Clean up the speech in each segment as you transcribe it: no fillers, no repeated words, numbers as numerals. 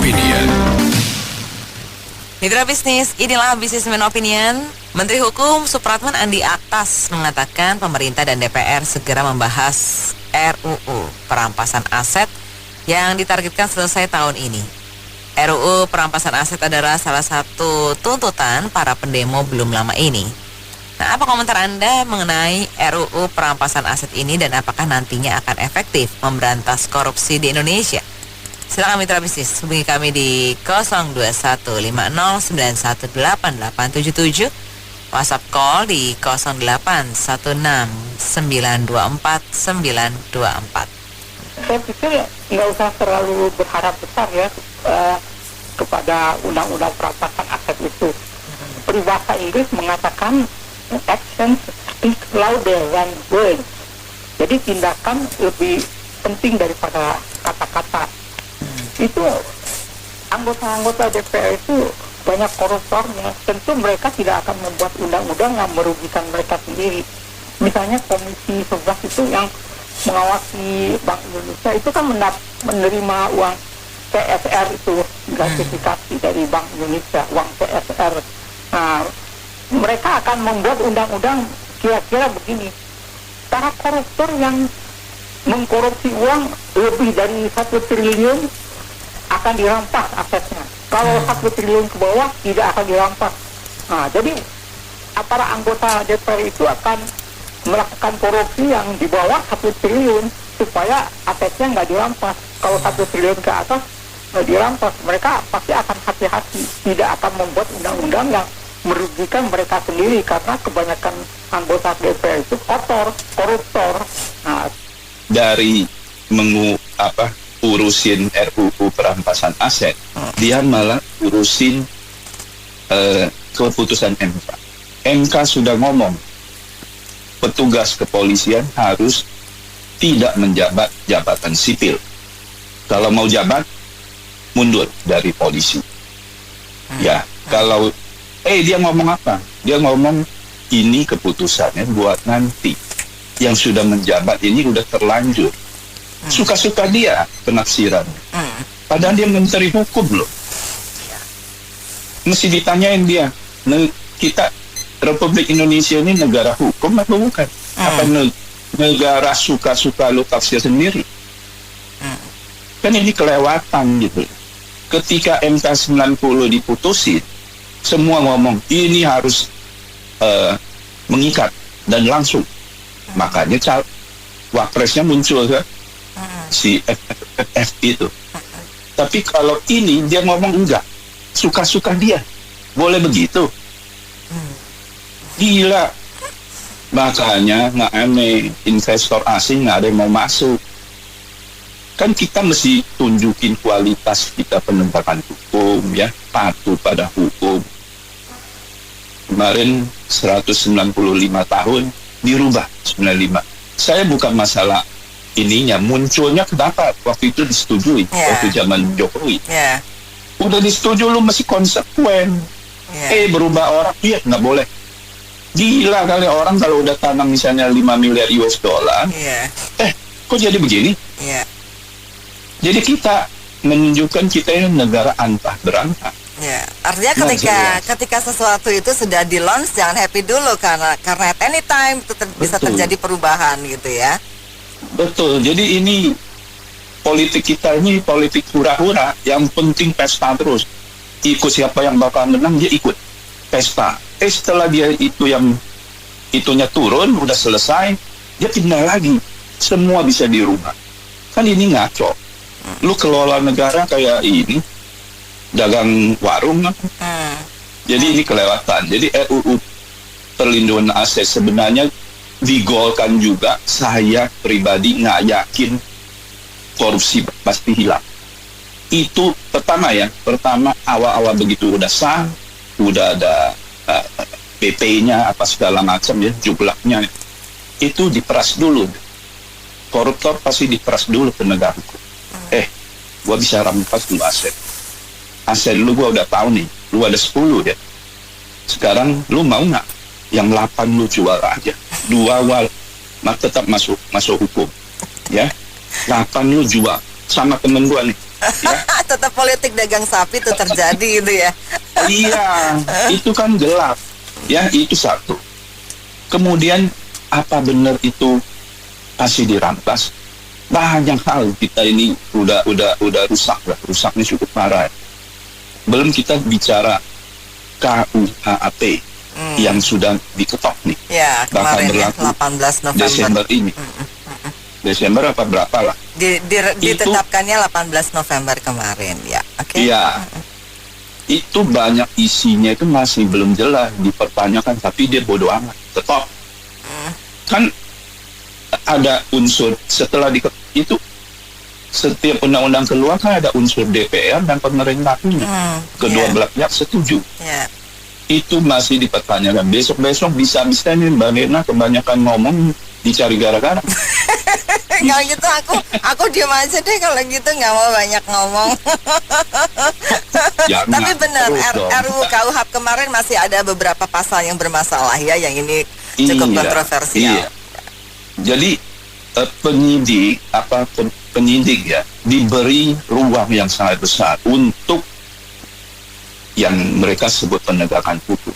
Opinion. Mitra bisnis, inilah Businessman Opinion. Menteri Hukum Supratman Andi Aktas mengatakan pemerintah dan DPR segera membahas RUU perampasan aset yang ditargetkan selesai tahun ini. RUU perampasan aset adalah salah satu tuntutan para pendemo belum lama ini. Nah, apa komentar Anda mengenai RUU perampasan aset ini dan apakah nantinya akan efektif memberantas korupsi di Indonesia? Silakan mitra bisnis, hubungi kami di 02150918877, WhatsApp call di 08169249924. Saya pikir nggak usah terlalu berharap besar ya kepada undang-undang perampasan aset itu. Peribahasa Inggris mengatakan actions speak louder than words. Jadi tindakan lebih penting daripada kata-kata. Itu anggota-anggota DPR itu banyak koruptornya. Tentu mereka tidak akan membuat undang-undang yang merugikan mereka sendiri. Misalnya Komisi 11 itu yang mengawasi Bank Indonesia itu kan menerima uang CSR itu, gratifikasi dari Bank Indonesia, uang CSR. Nah, mereka akan membuat undang-undang kira-kira begini. Para koruptor yang mengkorupsi uang lebih dari 1 triliun akan dirampas asetnya. Kalau 1 triliun ke bawah tidak akan dirampas. Nah, jadi para anggota DPR itu akan melakukan korupsi yang di bawah 1 triliun supaya asetnya nggak dirampas. Kalau 1 triliun ke atas nggak dirampas, mereka pasti akan hati-hati, tidak akan membuat undang-undang yang merugikan mereka sendiri karena kebanyakan anggota DPR itu kotor, koruptor. Nah, dari urusin RUU perampasan aset, dia malah urusin keputusan MK. MK sudah ngomong petugas kepolisian harus tidak menjabat jabatan sipil. Kalau mau jabat, mundur dari polisi. Ya, kalau dia ngomong apa? Dia ngomong ini keputusannya buat nanti. Yang sudah menjabat ini udah terlanjur. Suka-suka dia penafsiran. Padahal dia menteri hukum loh. Mesti ditanyain dia, kita Republik Indonesia ini negara hukum atau bukan? Apa negara suka-suka lo tafsir sendiri? Kan ini kelewatan gitu. Ketika MK 90 diputusin, semua ngomong ini harus mengikat dan langsung. Makanya wapresnya muncul kan? Si FFF itu. Tapi kalau ini dia ngomong enggak, suka-suka dia, boleh begitu? Gila. Makanya nggak aneh investor asing nggak ada yang mau masuk. Kan kita mesti tunjukin kualitas kita penegakan hukum ya, patuh pada hukum. Kemarin 195 tahun dirubah 95. Saya bukan masalah ininya, munculnya kenapa waktu itu disetujui waktu zaman Jokowi. Udah disetujui lu mesti konsekuen. Berubah orang, nggak boleh. Gila kali orang kalau udah tanam misalnya 5 miliar US dollar. Kok jadi begini? Jadi kita menunjukkan kita ini negara antah berantah. Artinya ketika sesuatu itu sudah di launch jangan happy dulu karena at any time itu bisa terjadi perubahan gitu ya. Betul, jadi ini politik kita ini politik hura-hura, yang penting pesta terus. Ikut siapa yang bakal menang, dia ikut pesta. Setelah dia itunya turun, udah selesai, dia pindah lagi. Semua bisa dirubah. Kan ini ngaco. Lu kelola negara kayak ini, dagang warung kan? Jadi ini kelewatan. Jadi RUU perlindungan aset sebenarnya digolkan juga. Saya pribadi nggak yakin korupsi pasti hilang. Itu pertama awal-awal begitu udah sah, udah ada PP-nya apa segala macam ya, jumlahnya itu diperas dulu. Koruptor pasti diperas dulu penegak hukum. Gua bisa rampas dulu aset lu gua udah tahu nih, lu ada 10 ya. Sekarang lu mau nggak yang 8 lu jual aja, 2 tetap masuk hukum ya. 8 lu jual sama temen gua nih, Ya. Tetap politik dagang sapi itu terjadi gitu ya. Iya, itu kan gelap. Ya, itu satu. Kemudian apa benar itu pasti dirampas? Banyak hal kita ini udah rusak lah, rusaknya cukup parah. Belum kita bicara KUHAT yang sudah diketok nih. Ya, Bakal kemarin ya, berlaku 18 November. Desember ini. Desember apa berapa lah? Ditetapkannya 18 November kemarin ya. Oke. Iya. Itu banyak isinya itu masih belum jelas, dipertanyakan, tapi dia bodoh amat. Tetap. Kan ada unsur setelah itu setiap undang-undang keluar kan ada unsur DPR dan pemerintahnya. Kedua belah pihak setuju. Ya. Itu masih dipertanyakan. Besok-besok bisa-bisa nih Mbak Nena kebanyakan ngomong dicari gara-gara. Kalau gitu aku diam aja deh, kalau gitu nggak mau banyak ngomong. Jangan, Tapi benar, terus dong. RUU KUHP kemarin masih ada beberapa pasal yang bermasalah ya, yang ini cukup kontroversial. Iya. Jadi penyidik ya diberi ruang yang sangat besar untuk yang mereka sebut penegakan hukum.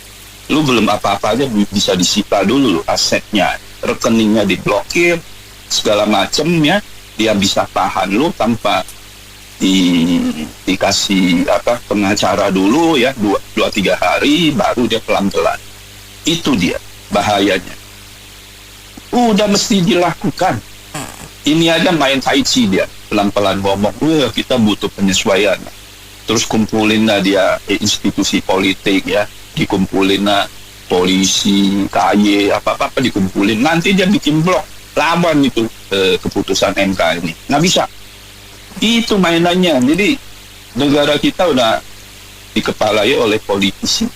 Lu belum apa-apa aja bisa disita dulu asetnya, rekeningnya diblokir, segala macem ya, dia bisa tahan lu tanpa dikasih pengacara dulu ya 2-3 hari, baru dia pelan-pelan. Itu dia bahayanya. Udah mesti dilakukan. Ini aja main tai chi dia, pelan-pelan ngomong, kita butuh penyesuaian. Terus kumpulin lah dia institusi politik ya, dikumpulin lah polisi, KY, apa-apa dikumpulin. Nanti dia bikin blok, lawan itu keputusan MK ini. Nggak bisa. Itu mainannya. Jadi negara kita udah dikepalai oleh politisi.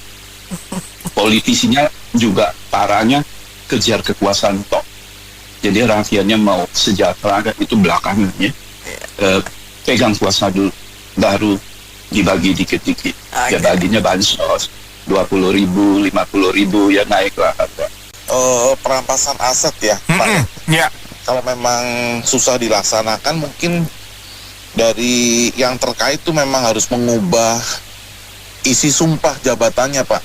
Politisinya juga parahnya kejar kekuasaan tok. Jadi rakyatnya mau sejahtera itu belakangan ya. Pegang kuasa dulu, baru dibagi dikit-dikit. Ya baginya bansos 20.000, 50.000 ya naiklah harga. Perampasan aset ya, Pak. Ya. Kalau memang susah dilaksanakan, mungkin dari yang terkait itu memang harus mengubah isi sumpah jabatannya, Pak.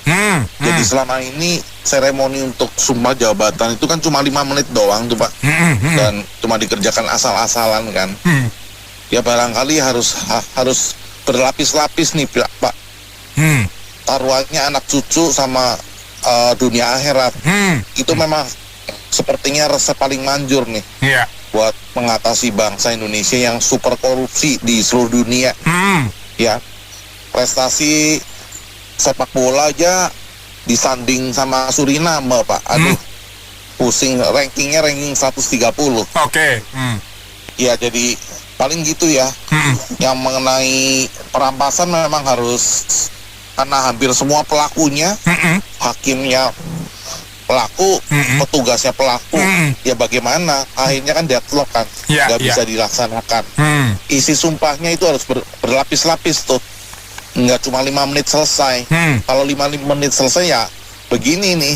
Jadi selama ini seremoni untuk sumpah jabatan itu kan cuma 5 menit doang tuh, Pak. Dan cuma dikerjakan asal-asalan kan. Ya barangkali harus berlapis-lapis nih, Pak. Taruhannya anak cucu sama dunia akhirat. Itu memang sepertinya resep paling manjur nih. Iya. Buat mengatasi bangsa Indonesia yang super korupsi di seluruh dunia. Ya. Prestasi sepak bola aja disanding sama Suriname, Pak. Aduh. Pusing, ranking 130. Oke. Ya, jadi paling gitu ya. Yang mengenai perampasan memang harus, karena hampir semua pelakunya, hakimnya pelaku, petugasnya pelaku, ya bagaimana? Akhirnya kan deadlock kan, nggak bisa dilaksanakan. Isi sumpahnya itu harus berlapis-lapis tuh, nggak cuma 5 menit selesai. Kalau 5 menit selesai ya begini nih.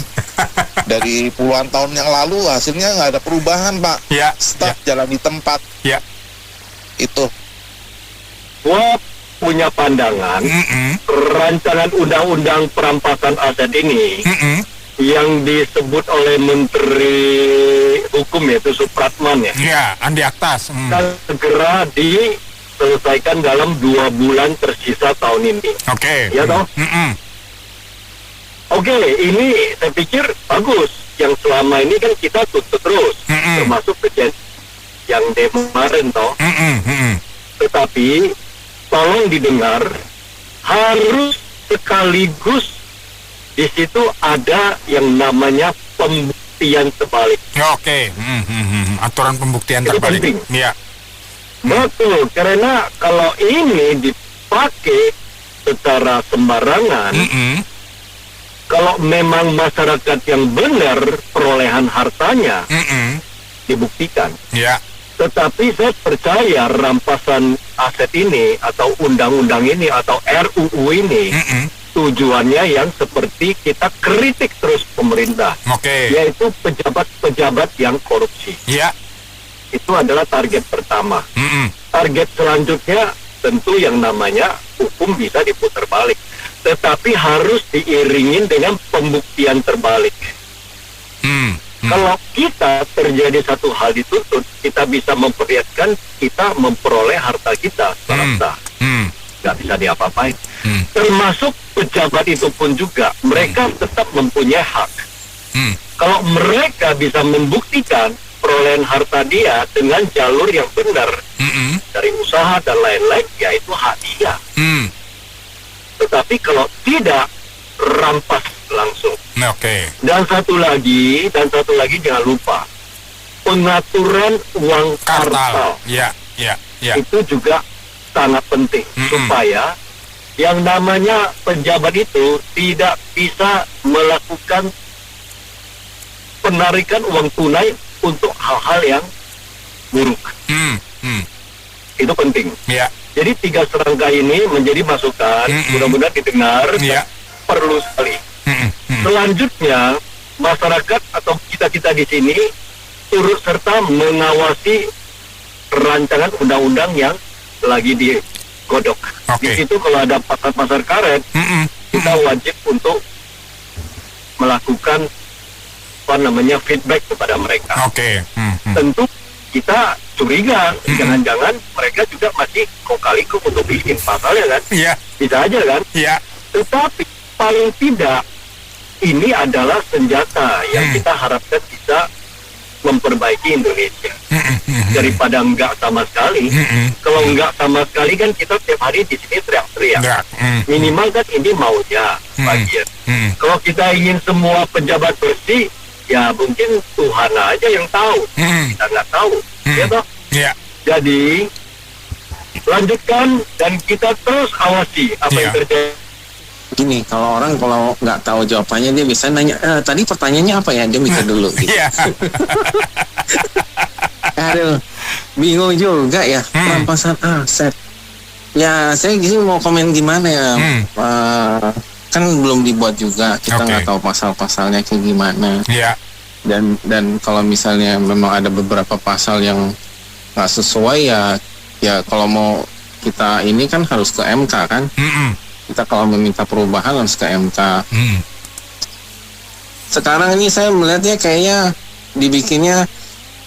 Dari puluhan tahun yang lalu hasilnya nggak ada perubahan, Pak. Stuck jalan di tempat. Itu. Gua punya pandangan rancangan undang-undang perampasan aset ini yang disebut oleh Menteri Hukum yaitu Supratman ya. Ya, Andi Aktas. Segera diselesaikan dalam 2 bulan tersisa tahun ini. Oke. Ya toh? Oke, ini saya pikir bagus. Yang selama ini kan kita tutup terus, termasuk kejadian yang demo kemarin toh. Tetapi tolong didengar, harus sekaligus di situ ada yang namanya pembuktian terbalik. Oke. Aturan pembuktian Itu terbalik. penting. Iya. Betul, karena kalau ini dipakai secara sembarangan, kalau memang masyarakat yang benar perolehan hartanya dibuktikan. Ya. Tetapi saya percaya rampasan aset ini atau undang-undang ini atau RUU ini tujuannya yang seperti kita kritik terus pemerintah, Oke. yaitu pejabat-pejabat yang korupsi. Ya. Itu adalah target pertama. Target selanjutnya tentu yang namanya hukum bisa diputar balik, tetapi harus diiringin dengan pembuktian terbalik. Kalau kita terjadi satu hal dituntut, kita bisa memperlihatkan kita memperoleh harta kita secara sah, nggak bisa diapa-apain. Termasuk pejabat itu pun juga, mereka tetap mempunyai hak. Kalau mereka bisa membuktikan perolehan harta dia dengan jalur yang benar, dari usaha dan lain-lain, ya itu hak dia. Tetapi kalau tidak, rampas langsung. Oke. Dan satu lagi jangan lupa, pengaturan uang kartal. Ya. Itu juga sangat penting supaya yang namanya pejabat itu tidak bisa melakukan penarikan uang tunai untuk hal-hal yang buruk. Itu penting. Ya. Jadi 3 serangka ini menjadi masukan, mudah-mudahan didengar, perlu sekali. Selanjutnya, masyarakat atau kita-kita di sini turut serta mengawasi rancangan undang-undang yang lagi digodok. Di situ kalau ada pasar-pasar karet, kita wajib untuk melakukan feedback kepada mereka. Tentu kita curiga, jangan-jangan mereka juga masih kok-kali untuk bikin pasalnya kan? Bisa aja kan? Tetapi paling tidak ini adalah senjata yang kita harapkan bisa memperbaiki Indonesia. Daripada enggak sama sekali. Kalau enggak sama sekali kan kita tiap hari di sini teriak-teriak. Minimal kan ini maunya bagian. Kalau kita ingin semua pejabat bersih, ya mungkin Tuhan aja yang tahu. Kita nggak tahu. Ya toh? Jadi lanjutkan dan kita terus awasi apa yang terjadi. Gini, kalau nggak tahu jawabannya, dia bisa nanya, tadi pertanyaannya apa ya? Dia mikir dulu. Gitu. Aduh, bingung juga ya, perampasan aset. Ya, saya gini mau komen gimana ya? Kan belum dibuat juga, kita nggak tahu pasal-pasalnya kayak gimana. Dan kalau misalnya memang ada beberapa pasal yang nggak sesuai, ya kalau mau kita ini kan harus ke MK kan? Kita kalau meminta perubahan harus ke MK. Sekarang ini saya melihatnya kayaknya dibikinnya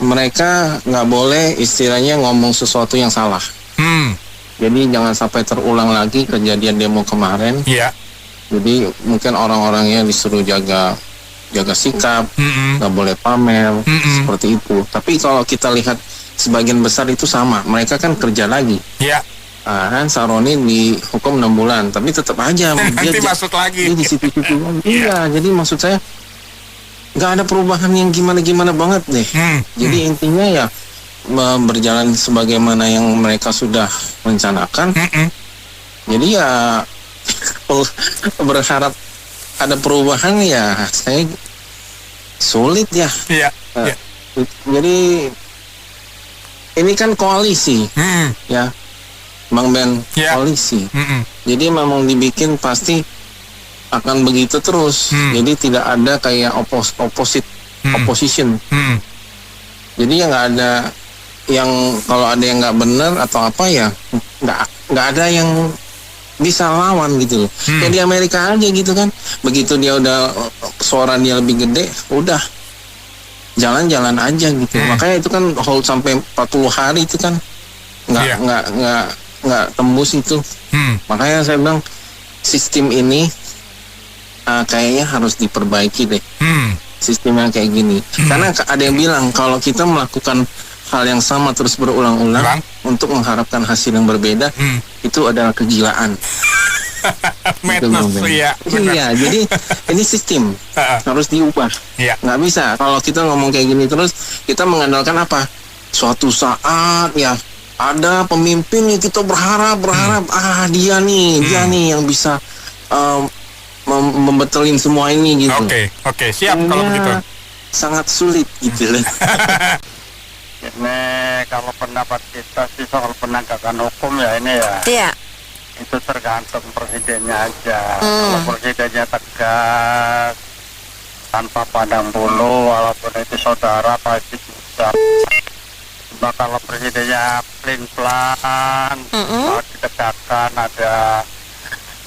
mereka nggak boleh istilahnya ngomong sesuatu yang salah. Jadi jangan sampai terulang lagi kejadian demo kemarin. Jadi mungkin orang-orangnya disuruh jaga sikap, nggak boleh pamer, seperti itu. Tapi kalau kita lihat sebagian besar itu sama, mereka kan kerja lagi. Kan Saroni dihukum 6 bulan, tapi tetap aja nanti masuk lagi. Di situ-situ. Iya, jadi maksud saya nggak ada perubahan yang gimana-gimana banget deh. Jadi intinya ya berjalan sebagaimana yang mereka sudah rencanakan. Jadi ya berharap ada perubahan ya saya sulit ya. Jadi ini kan koalisi, ya. Bang Ben, koalisi. Jadi memang dibikin pasti akan begitu terus. Jadi tidak ada kayak opposition. Jadi ya nggak ada yang, kalau ada yang nggak benar atau apa ya nggak ada yang bisa lawan gitu loh. Kayak di Amerika aja gitu kan. Begitu dia udah suara dia lebih gede, udah jalan-jalan aja gitu. Makanya itu kan hold sampai 40 hari itu kan nggak tembus itu. Makanya saya bilang sistem ini kayaknya harus diperbaiki deh. Sistemnya kayak gini. Karena ada yang bilang kalau kita melakukan hal yang sama terus berulang-ulang untuk mengharapkan hasil yang berbeda, itu adalah kegilaan. Madness, iya, jadi ini sistem harus diubah. Nggak bisa kalau kita ngomong kayak gini terus, kita mengandalkan apa? Suatu saat ya ada pemimpin yang kita berharap dia nih yang bisa membetulin semua ini gitu. Oke, siap kalau begitu. Sangat sulit gitu loh. Ini kalau pendapat kita sih soal penegakan hukum ya ini ya. Iya. Itu tergantung presidennya aja. Kalau presidennya tegas tanpa pandang bulu, walaupun itu saudara pasti bisa Nah, kalau presidennya pelin-pelan, mau didekatkan ada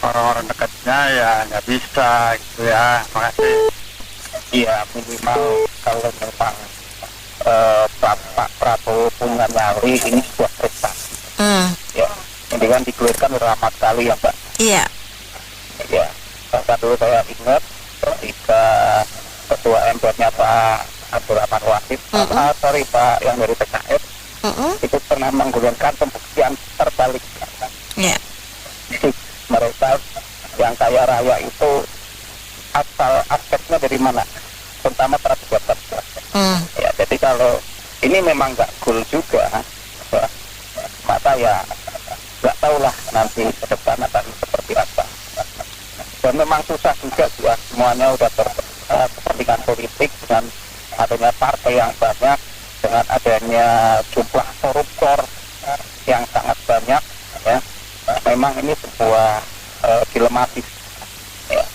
orang-orang dekatnya ya nggak bisa gitu ya. Makasih. Iya, minimal kalau memang Pak Prabowo punya nyali, ini sebuah prestasi. Ya, ini kan digulirkan lama sekali ya, Mbak. Iya. Ya, bahkan dulu saya ingat ketika Ketua MPR-nya Pak Abdurrahman Wahid, Pak yang dari PKS, itu pernah menggulirkan pembuktian terbalik. Iya. Mereka yang kaya raya itu asal aspeknya dari mana? Terutama para pejabat. Ya, jadi kalau ini memang nggak cool juga, ya, maka ya nggak tahulah nanti ke depan akan seperti apa. Dan memang susah juga ya, semuanya udah kepentingan politik dengan adanya partai yang banyak, dengan adanya jumlah koruptor yang sangat banyak, ya. Memang ini sebuah dilematis. Ya.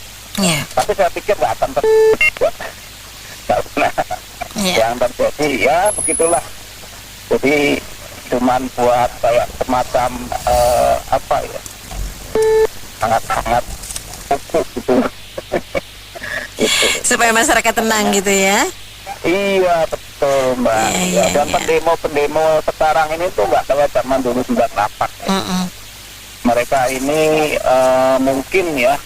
Yeah. Tapi saya pikir nggak akan terjadi. Karena yang terjadi ya begitulah. Jadi cuman buat kayak semacam apa ya, sangat-sangat pupuk gitu. Gitu. Supaya masyarakat tenang gitu ya. Iya betul Mbak. Dan pendemo sekarang ini tuh nggak kayak zaman dulu 98. Mereka ini mungkin ya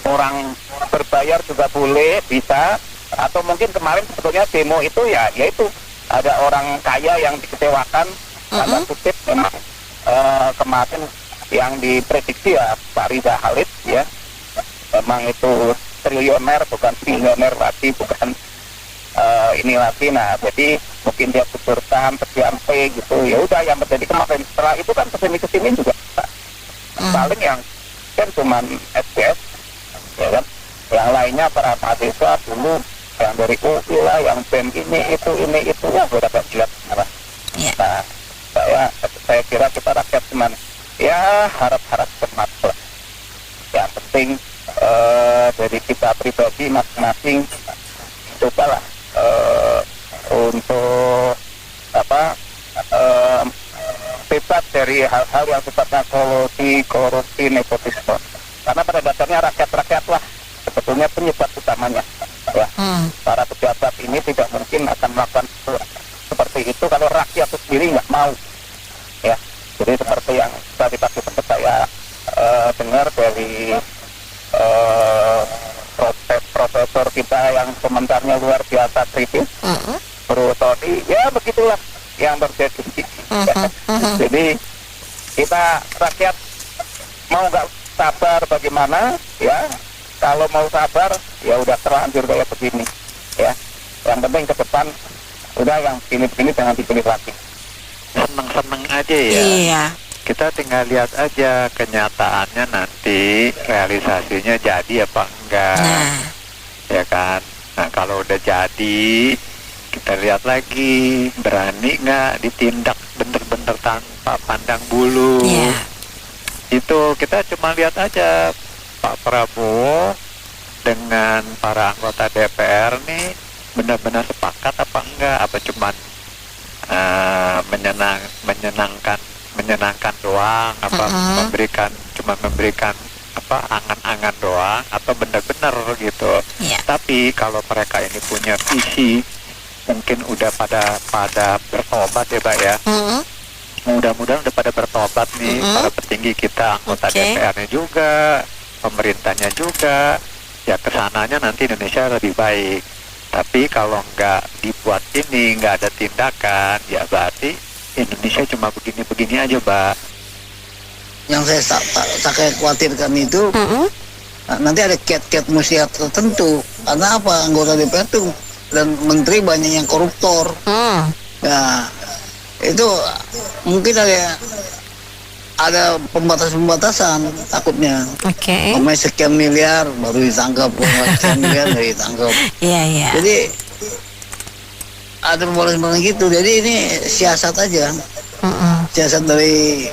orang berbayar juga boleh, bisa, atau mungkin kemarin sebetulnya demo itu ya itu ada orang kaya yang dikecewakan, tanda kutip memang kemarin yang diprediksi ya Pak Riza Khalid ya, memang itu triliuner bukan bilioner lagi, bukan ini lagi. Nah jadi mungkin dia kucurkan sekian P gitu, ya udah yang terjadi kemarin. Setelah itu kan kesini juga paling yang kan cuman SBS ya kan, yang lainnya para mahasiswa dulu yang dari UI lah, yang BEM ini itu ya udah dapat jelas. Nah saya kira kita rakyat cuman ya harap-harap cermat lah. Yang penting dari kita pribadi masing-masing cobalah untuk apa bebas dari hal-hal yang sifatnya korupsi, nepotisme. Karena pada dasarnya rakyat lah sebetulnya penyebab utamanya. Ya. Para pejabat ini tidak mungkin akan melakukan seperti itu kalau rakyat itu sendiri nggak mau. Ya. Jadi seperti yang tadi pagi sempat saya dengar dari profesor kita yang komentarnya luar biasa kritis, Bro Tony, ya begitulah yang terjadi. Jadi kita rakyat mau nggak sabar bagaimana ya, kalau mau sabar ya udah terlanjur kayak begini ya. Yang penting ke depan udah yang pilih-pilih jangan dipilih lagi. Seneng-seneng aja ya. Iya. Kita tinggal lihat aja kenyataannya nanti realisasinya jadi apa enggak. Ya kan. Nah kalau udah jadi kita lihat lagi berani nggak ditindak bener-bener tanpa pandang bulu. Itu kita cuma lihat aja Pak Prabowo dengan para anggota DPR nih benar-benar sepakat apa enggak, apa cuman menyenangkan doang, apa memberikan apa angan-angan doang, atau benar-benar gitu. Tapi kalau mereka ini punya visi, mungkin udah pada bertobat ya Pak ya. Mudah-mudahan udah pada bertobat nih para petinggi kita, anggota DPR-nya juga, pemerintahnya juga, ya kesananya nanti Indonesia lebih baik. Tapi kalau nggak dibuat ini, nggak ada tindakan, ya berarti Indonesia cuma begini-begini aja, Mbak. Yang saya kayak khawatirkan itu, nanti ada kiat-kiat musyiat tertentu. Karena apa? Anggota DPR itu dan menteri banyak yang koruptor. Nah, itu mungkin ada pembatasan takutnya. Pemain sekian miliar baru ditangkap, sekian miliar baru ditangkap. Jadi ada pembatasan gitu. Jadi ini siasat aja, siasat dari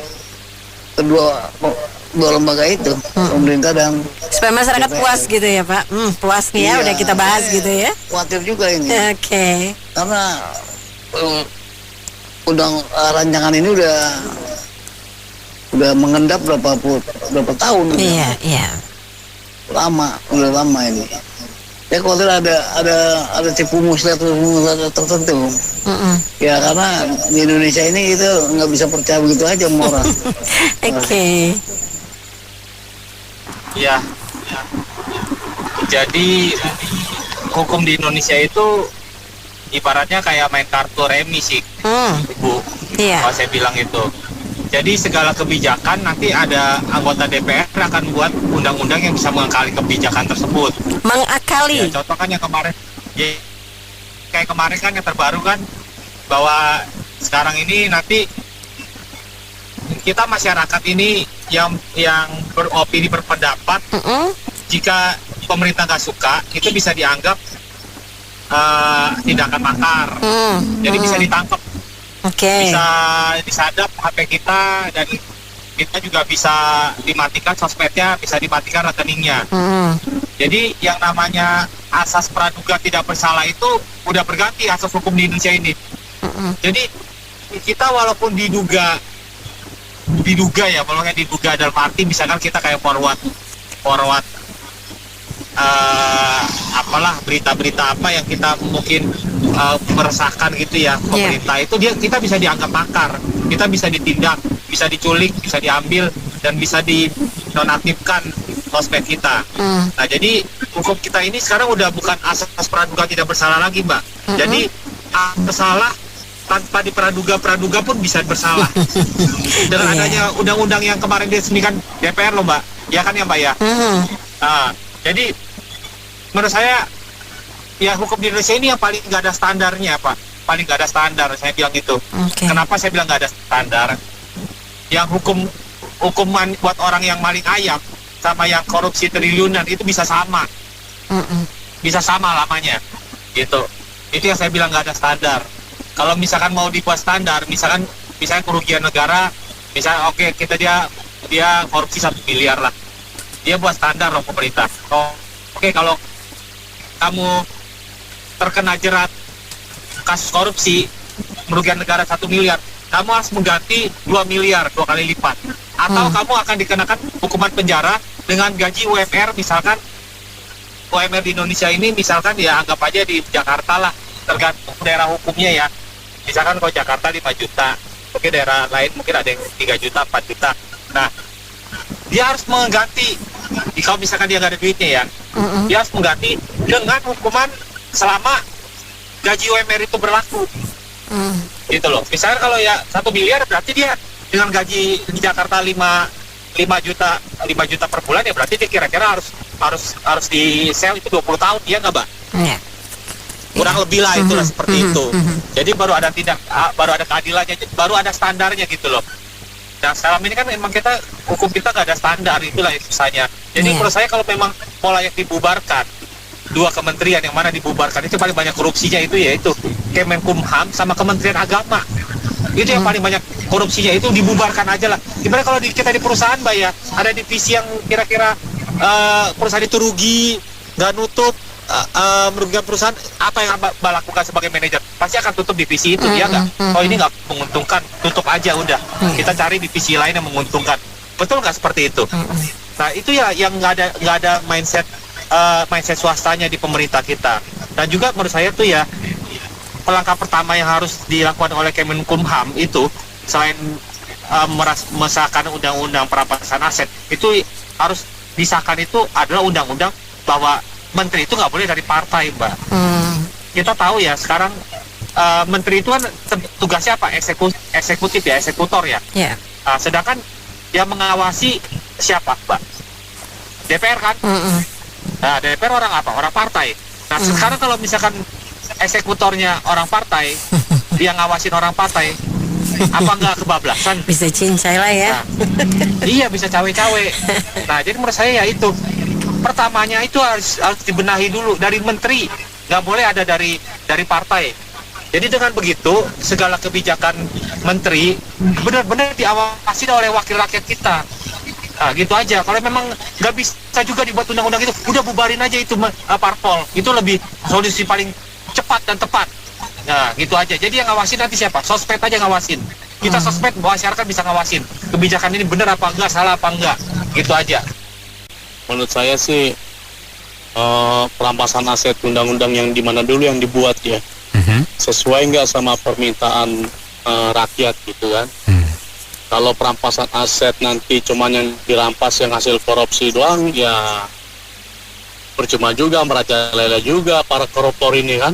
kedua lembaga itu, pemerintah dan supaya masyarakat puas gitu ya Pak. Puas nih ya, udah kita bahas gitu ya. Khawatir juga ini. Karena rancangan ini udah mengendap berapa tahun. Iya. Udah lama ini. Ya khawatir ada tipu muslihat tertentu. Ya karena di Indonesia ini itu nggak bisa percaya begitu aja sama orang. Oke. Ya. Jadi hukum di Indonesia itu ibaratnya kayak main kartu remi sih, Bu. Iya. Kalau saya bilang itu. Jadi segala kebijakan nanti ada anggota DPR akan buat undang-undang yang bisa mengakali kebijakan tersebut. Mengakali. Ya, contoh kan yang kemarin, kayak kemarin kan yang terbaru kan bahwa sekarang ini nanti kita masyarakat ini yang beropini berpendapat, jika pemerintah nggak suka itu bisa dianggap tindakan makar. Jadi bisa ditangkap. Bisa disadap HP kita dan kita juga bisa dimatikan sosmednya, bisa dimatikan rekeningnya. Jadi yang namanya asas praduga tidak bersalah itu udah berganti asas hukum di Indonesia ini. Jadi kita walaupun diduga ya, walaupun diduga dalam arti misalkan kita kayak forward apalah berita-berita apa yang kita mungkin meresahkan gitu ya pemerintah, itu kita bisa dianggap makar, kita bisa ditindak, bisa diculik, bisa diambil dan bisa dinonaktifkan sosmed kita. Nah jadi hukum kita ini sekarang udah bukan asas praduga tidak bersalah lagi, Mbak. Jadi bersalah tanpa dipraduga pun bisa bersalah. Dengan adanya undang-undang yang kemarin diresmikan DPR loh, Mbak. Ya kan ya, Mbak ya. Nah, jadi menurut saya ya hukum di Indonesia ini yang paling nggak ada standarnya, Pak. Paling nggak ada standar, saya bilang itu. Kenapa saya bilang nggak ada standar? Yang hukuman buat orang yang maling ayam sama yang korupsi triliunan itu bisa sama. Bisa sama lamanya. Gitu. Itu yang saya bilang nggak ada standar. Kalau misalkan mau dibuat standar, misalnya kerugian negara, misalnya kita dia korupsi 1 miliar lah. Dia buat standar loh pemerintah. Kalau kamu terkena jerat kasus korupsi merugikan negara 1 miliar, kamu harus mengganti 2 miliar, 2 kali lipat. Atau kamu akan dikenakan hukuman penjara dengan gaji UMR, misalkan UMR di Indonesia ini misalkan ya anggap aja di Jakarta lah, tergantung daerah hukumnya ya. Misalkan kalau Jakarta 5 juta, mungkin daerah lain mungkin ada yang 3 juta, 4 juta. Nah, dia harus mengganti, kalau misalkan dia nggak ada duitnya ya, dia harus mengganti dengan hukuman selama gaji UMR itu berlaku. Gitu loh. Misalnya kalau ya 1 miliar berarti dia dengan gaji di Jakarta 5 juta per bulan, ya berarti dia kira-kira harus di sel itu 20 tahun, dia nggak, Mbak? Kurang lebih lah itulah seperti itu. Jadi baru ada keadilannya, baru ada standarnya gitu loh. Nah sekarang ini kan memang hukum kita nggak ada standar, itulah yang susahnya. Jadi menurut saya kalau memang mau layak dibubarkan, 2 kementerian yang mana dibubarkan itu paling banyak korupsinya itu yaitu Kemenkumham sama Kementerian Agama. Itu yang paling banyak korupsinya, itu dibubarkan aja lah. Gimana kalau kita di perusahaan, Mbak ya, ada divisi yang kira-kira perusahaan itu rugi, nggak nutup, merugikan perusahaan, apa yang Mbak lakukan sebagai manajer? Pasti akan tutup divisi itu, ya nggak? Oh ini nggak menguntungkan, tutup aja udah. Kita cari divisi lain yang menguntungkan. Betul nggak seperti itu? Nah itu ya yang nggak ada mindset swastanya di pemerintah kita. Dan juga menurut saya tuh ya langkah pertama yang harus dilakukan oleh Kemenkumham itu selain mesahkan undang-undang perampasan aset, itu harus disahkan itu adalah undang-undang bahwa menteri itu nggak boleh dari partai, Mbak. Kita tahu ya sekarang menteri itu kan tugasnya apa? Eksekutif ya, eksekutor ya. Sedangkan yang mengawasi siapa, Mbak? DPR kan? Nah, DPR orang apa? Orang partai. Nah, sekarang kalau misalkan eksekutornya orang partai, dia ngawasin orang partai, apa nggak kebablasan? Bisa cincai lah ya. Nah, iya, bisa cawe-cawe. Nah, jadi menurut saya ya itu. Pertamanya itu harus dibenahi dulu dari menteri, nggak boleh ada dari partai. Jadi dengan begitu segala kebijakan menteri benar-benar diawasi oleh wakil rakyat kita. Nah, gitu aja. Kalau memang nggak bisa juga dibuat undang-undang itu, udah bubarin aja itu parpol. Itu lebih solusi paling cepat dan tepat. Nah, gitu aja. Jadi yang ngawasin nanti siapa? Sosmed aja ngawasin. Kita sosmed, masyarakat bisa ngawasin. Kebijakan ini benar apa enggak, salah apa enggak. Gitu aja. Menurut saya sih perampasan aset undang-undang yang dimana dulu yang dibuat ya, sesuai nggak sama permintaan rakyat gitu kan. Kalau perampasan aset nanti cuman yang dirampas yang hasil korupsi doang, ya percuma juga, merajalela juga para koruptor ini kan.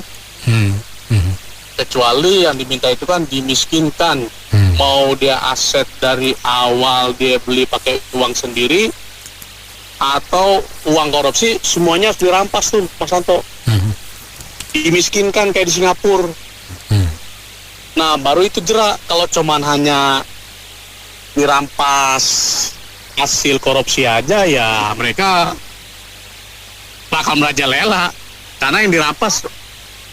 Kecuali yang diminta itu kan dimiskinkan. Mau dia aset dari awal dia beli pakai uang sendiri atau uang korupsi, semuanya harus dirampas tuh, Mas Santo. Dimiskinkan kayak di Singapura. Nah, baru itu jerak. Kalau cuman hanya dirampas hasil korupsi aja, ya mereka bakal merajalela karena yang dirampas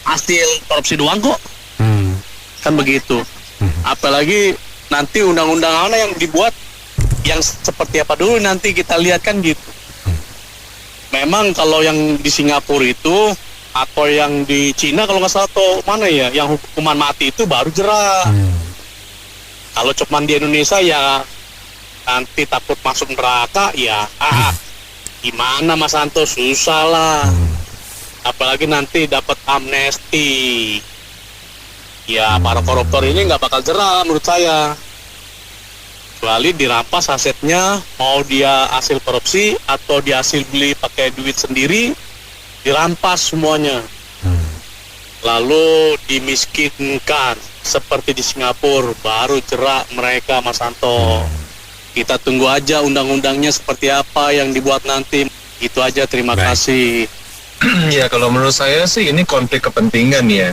hasil korupsi doang kok. Kan begitu. Apalagi nanti undang-undang mana yang dibuat yang seperti apa dulu nanti kita lihat kan gitu. Memang kalau yang di Singapura itu atau yang di Cina kalau nggak salah atau mana ya, yang hukuman mati itu baru jerak. Kalau cuman di Indonesia ya nanti takut masuk neraka ya gimana Mas Santo, susah lah. Apalagi nanti dapat amnesti. Ya para koruptor ini nggak bakal jerak menurut saya. Kecuali dirampas asetnya, mau dia hasil korupsi atau dia hasil beli pakai duit sendiri, dirampas semuanya. Lalu dimiskinkan seperti di Singapura, baru jerak mereka Mas Santo. Kita tunggu aja undang-undangnya seperti apa yang dibuat nanti. Itu aja, terima kasih. Ya kalau menurut saya sih ini konflik kepentingan ya.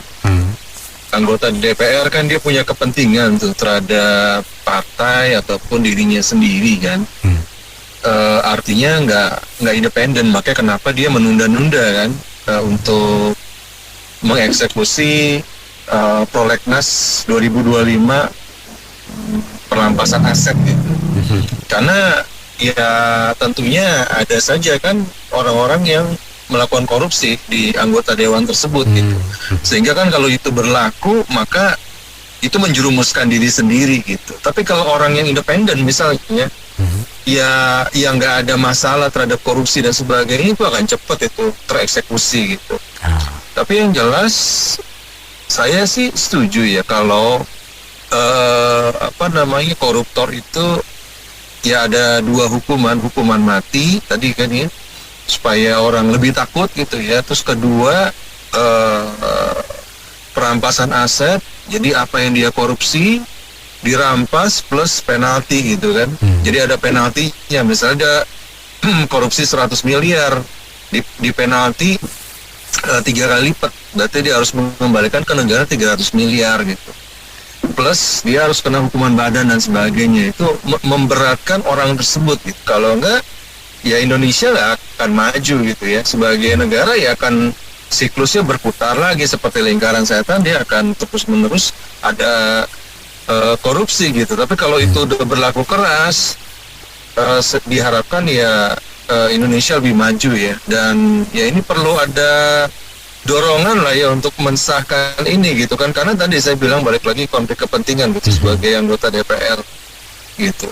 Anggota DPR kan dia punya kepentingan tuh terhadap partai ataupun dirinya sendiri kan. Artinya nggak independen, makanya kenapa dia menunda-nunda kan untuk mengeksekusi Prolegnas 2025 perampasan aset gitu. Karena ya tentunya ada saja kan orang-orang yang melakukan korupsi di anggota dewan tersebut gitu. Sehingga kan kalau itu berlaku maka itu menjerumuskan diri sendiri gitu. Tapi kalau orang yang independen misalnya ya yang nggak ada masalah terhadap korupsi dan sebagainya, itu akan cepat itu tereksekusi gitu. Tapi yang jelas saya sih setuju ya kalau koruptor itu ya ada dua hukuman mati tadi kan ya, supaya orang lebih takut gitu ya. Terus kedua perampasan aset, jadi apa yang dia korupsi dirampas plus penalti gitu kan. Jadi ada penaltinya, misalnya ada korupsi 100 miliar di penalti 3 kali lipat, berarti dia harus mengembalikan ke negara 300 miliar gitu. Plus dia harus kena hukuman badan dan sebagainya. Itu memberatkan orang tersebut gitu. Kalau enggak ya Indonesia nggak akan maju gitu ya. Sebagai negara ya akan siklusnya berputar lagi seperti lingkaran setan, dia akan terus-menerus ada korupsi gitu. Tapi kalau itu udah berlaku keras, diharapkan ya Indonesia lebih maju ya. Dan ya ini perlu ada dorongan lah ya untuk mensahkan ini gitu kan. Karena tadi saya bilang balik lagi konflik kepentingan gitu sebagai anggota DPR gitu.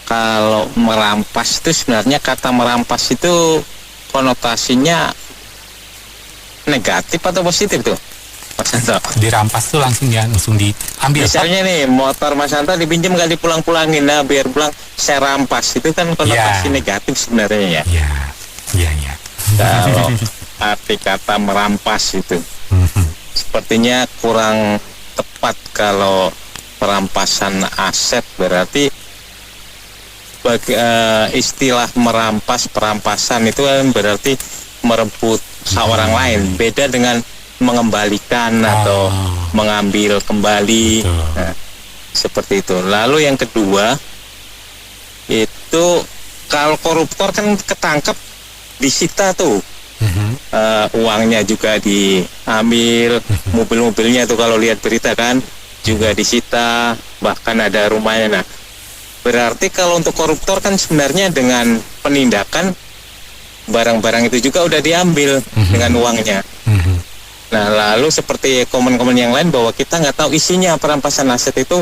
Kalau merampas itu sebenarnya kata merampas itu konotasinya negatif atau positif tuh Mas Santo? Dirampas tuh langsung diambil. Misalnya nih motor Mas Santo dipinjam gak dipulang-pulangin, nah biar pulang saya rampas, itu kan konotasi negatif sebenarnya ya. Iya. Kalau arti kata merampas itu sepertinya kurang tepat. Kalau perampasan aset berarti istilah perampasan itu kan berarti merebut hak orang lain. Beda dengan mengembalikan atau mengambil kembali. Nah, seperti itu. Lalu yang kedua itu kalau koruptor kan ketangkep disita tuh. Uangnya juga diambil, mobil-mobilnya tuh kalau lihat berita kan juga disita, bahkan ada rumahnya. Nah, berarti kalau untuk koruptor kan sebenarnya dengan penindakan barang-barang itu juga udah diambil dengan uangnya. Nah, lalu seperti komen-komen yang lain bahwa kita nggak tahu isinya perampasan aset itu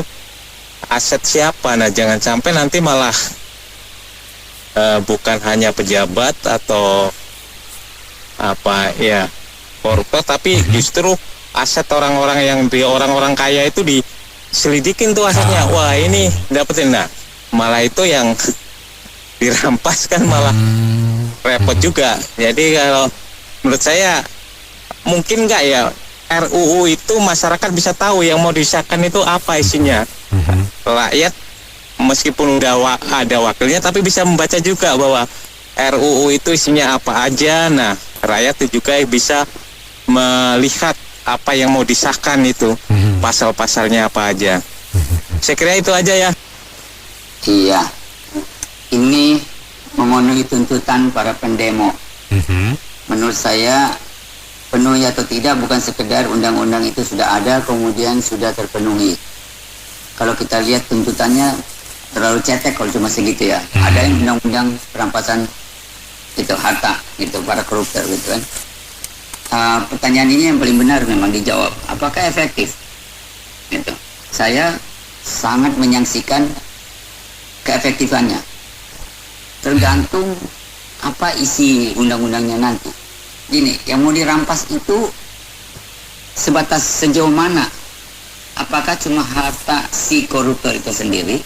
aset siapa. Nah, jangan sampai nanti malah bukan hanya pejabat atau koruptor, tapi justru aset orang-orang yang orang-orang kaya itu diselidikin tuh asetnya. Wah, ini dapetin. Nah, malah itu yang dirampas kan malah repot juga. Jadi kalau menurut saya mungkin nggak ya RUU itu masyarakat bisa tahu yang mau disahkan itu apa isinya. Rakyat meskipun udah ada wakilnya tapi bisa membaca juga bahwa RUU itu isinya apa aja. Nah, rakyat juga bisa melihat apa yang mau disahkan itu, pasal-pasalnya apa aja. Saya kira itu aja ya. Iya, ini memenuhi tuntutan para pendemo. Menurut saya penuh atau tidak bukan sekedar undang-undang itu sudah ada kemudian sudah terpenuhi. Kalau kita lihat tuntutannya terlalu cetek kalau cuma segitu ya. Ada yang undang-undang perampasan itu harta gitu para koruptor gitu kan. Pertanyaan ini yang paling benar memang dijawab. Apakah efektif? Gitu. Saya sangat menyaksikan keefektifannya. Tergantung apa isi undang-undangnya nanti. Gini, yang mau dirampas itu sebatas sejauh mana? Apakah cuma harta si koruptor itu sendiri?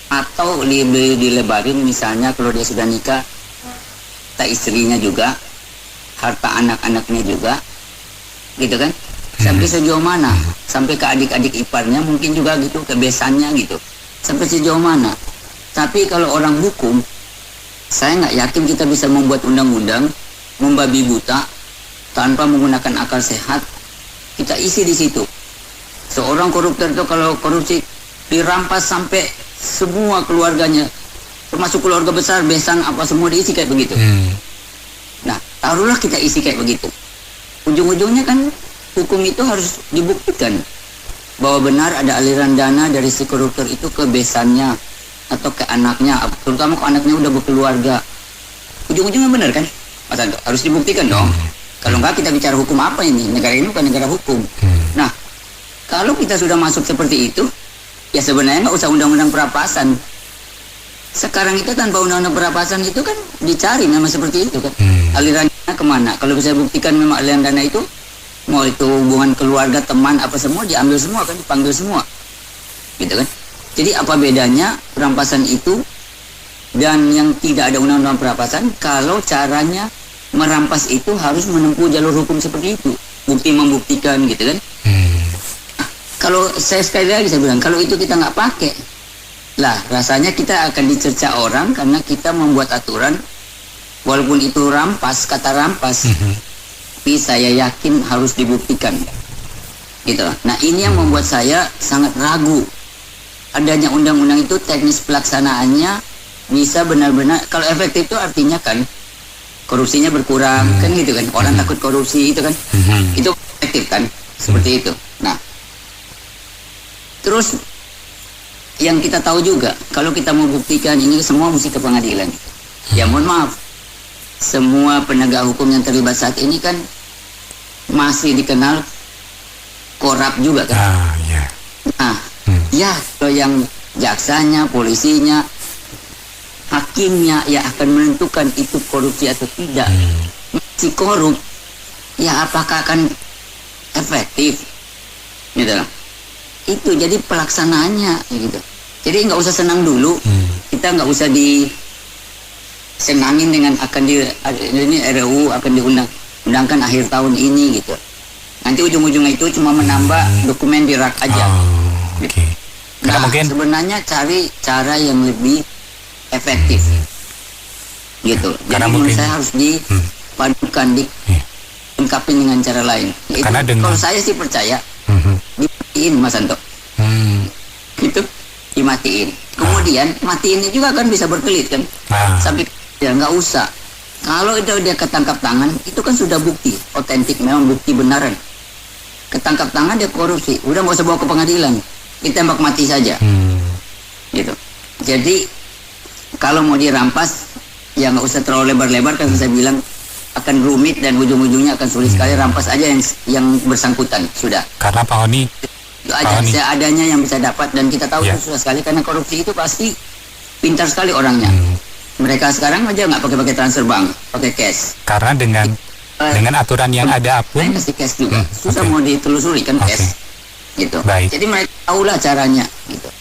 Atau dilebarin misalnya kalau dia sudah nikah, harta istrinya juga, harta anak-anaknya juga, gitu kan? Sampai sejauh mana? Sampai ke adik-adik iparnya mungkin juga gitu, ke besannya gitu. Sampai sejauh mana? Tapi kalau orang hukum, saya nggak yakin kita bisa membuat undang-undang membabi buta tanpa menggunakan akal sehat. Kita isi di situ. Seorang koruptor itu kalau korupsi dirampas sampai semua keluarganya, termasuk keluarga besar, besan apa semua diisi kayak begitu. Nah, taruhlah kita isi kayak begitu. Ujung-ujungnya kan hukum itu harus dibuktikan bahwa benar ada aliran dana dari si koruptor itu ke besannya atau ke anaknya, terutama ke anaknya udah berkeluarga. Ujung-ujungnya benar kan? Mas Anto, harus dibuktikan dong. Kalau enggak kita bicara hukum apa ini? Negara ini bukan negara hukum. Nah, kalau kita sudah masuk seperti itu, ya sebenarnya nggak usah undang-undang perampasan. Sekarang itu tanpa undang-undang perampasan itu kan dicari memang seperti itu kan. Alirannya kemana? Kalau bisa buktikan memang aliran dana itu, mau itu hubungan keluarga, teman, apa semua diambil semua kan, dipanggil semua. Gitu kan. Jadi apa bedanya perampasan itu dan yang tidak ada undang-undang perampasan kalau caranya merampas itu harus menempuh jalur hukum seperti itu, bukti membuktikan gitu kan. Kalau saya sekali lagi saya bilang kalau itu kita nggak pakai lah rasanya kita akan dicerca orang karena kita membuat aturan walaupun itu rampas, kata rampas, tapi saya yakin harus dibuktikan gitu. Nah ini yang membuat saya sangat ragu adanya undang-undang itu. Teknis pelaksanaannya bisa benar-benar, kalau efektif itu artinya kan korupsinya berkurang kan gitu kan, orang takut korupsi itu kan, itu efektif kan, seperti itu. Nah terus yang kita tahu juga kalau kita mau buktikan ini semua mesti ke pengadilan. Ya mohon maaf, semua penegak hukum yang terlibat saat ini kan masih dikenal korup juga kan. Nah ya kalau yang jaksanya, polisinya, hakimnya ya akan menentukan itu korupsi atau tidak. Si korup ya apakah akan efektif gitu loh. Itu jadi pelaksanaannya gitu. Jadi nggak usah senang dulu, kita nggak usah disenangin dengan akan ini RUU akan diundangkan akhir tahun ini gitu. Nanti ujung-ujungnya itu cuma menambah dokumen di rak aja. Nah sebenarnya cari cara yang lebih efektif gitu. Jadi menurut saya harus dipadukan, dilengkapi dengan cara lain. Kalau saya sih percaya dimatiin Mas Anto, gitu dimatiin. Kemudian matiinnya juga kan bisa berkelit kan, sampai ya nggak usah. Kalau itu dia ketangkap tangan, itu kan sudah bukti otentik, memang bukti benaran. Ketangkap tangan dia korupsi, udah nggak usah bawa ke pengadilan, ditembak mati saja, gitu. Jadi kalau mau dirampas, ya nggak usah terlalu lebar-lebar kan saya bilang akan rumit dan ujung-ujungnya akan sulit sekali. Rampas aja yang bersangkutan sudah. Karena Pak Honi Itu aja seadanya yang bisa dapat, dan kita tahu itu susah sekali karena korupsi itu pasti pintar sekali orangnya. Mereka sekarang aja nggak pakai transfer bank, pakai cash. Karena dengan aturan yang ada pun kasih cash juga susah mau ditelusuri kan cash gitu. Jadi mereka tahulah caranya gitu.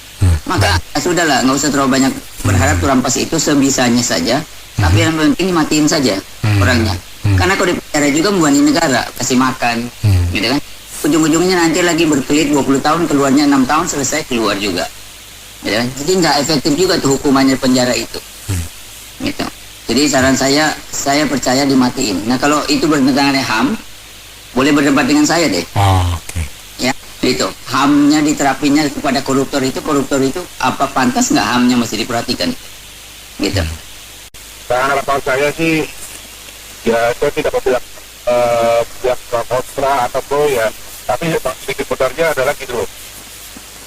Maka sudahlah, nggak usah terlalu banyak berharap tuh rampas itu, sebisanya saja. Tapi yang penting matiin saja orangnya. Karena kalau dipenjara juga membuani negara, kasih makan, gitu kan. Ujung-ujungnya nanti lagi berkelit 20 tahun, keluarnya 6 tahun, selesai keluar juga. Gitu kan. Jadi nggak efektif juga tuh hukumannya penjara itu. Gitu. Jadi saran saya percaya dimatiin. Nah kalau itu bertentangan dengan HAM, boleh berdebat dengan saya deh. Ya, itu HAM-nya diterapinnya kepada koruptor itu apa pantas nggak HAM-nya masih diperhatikan? Gitu. Nah, harapan saya sih, ya saya tidak berpihak kontra atau pro ya, tapi sedikit benarnya adalah gitu loh.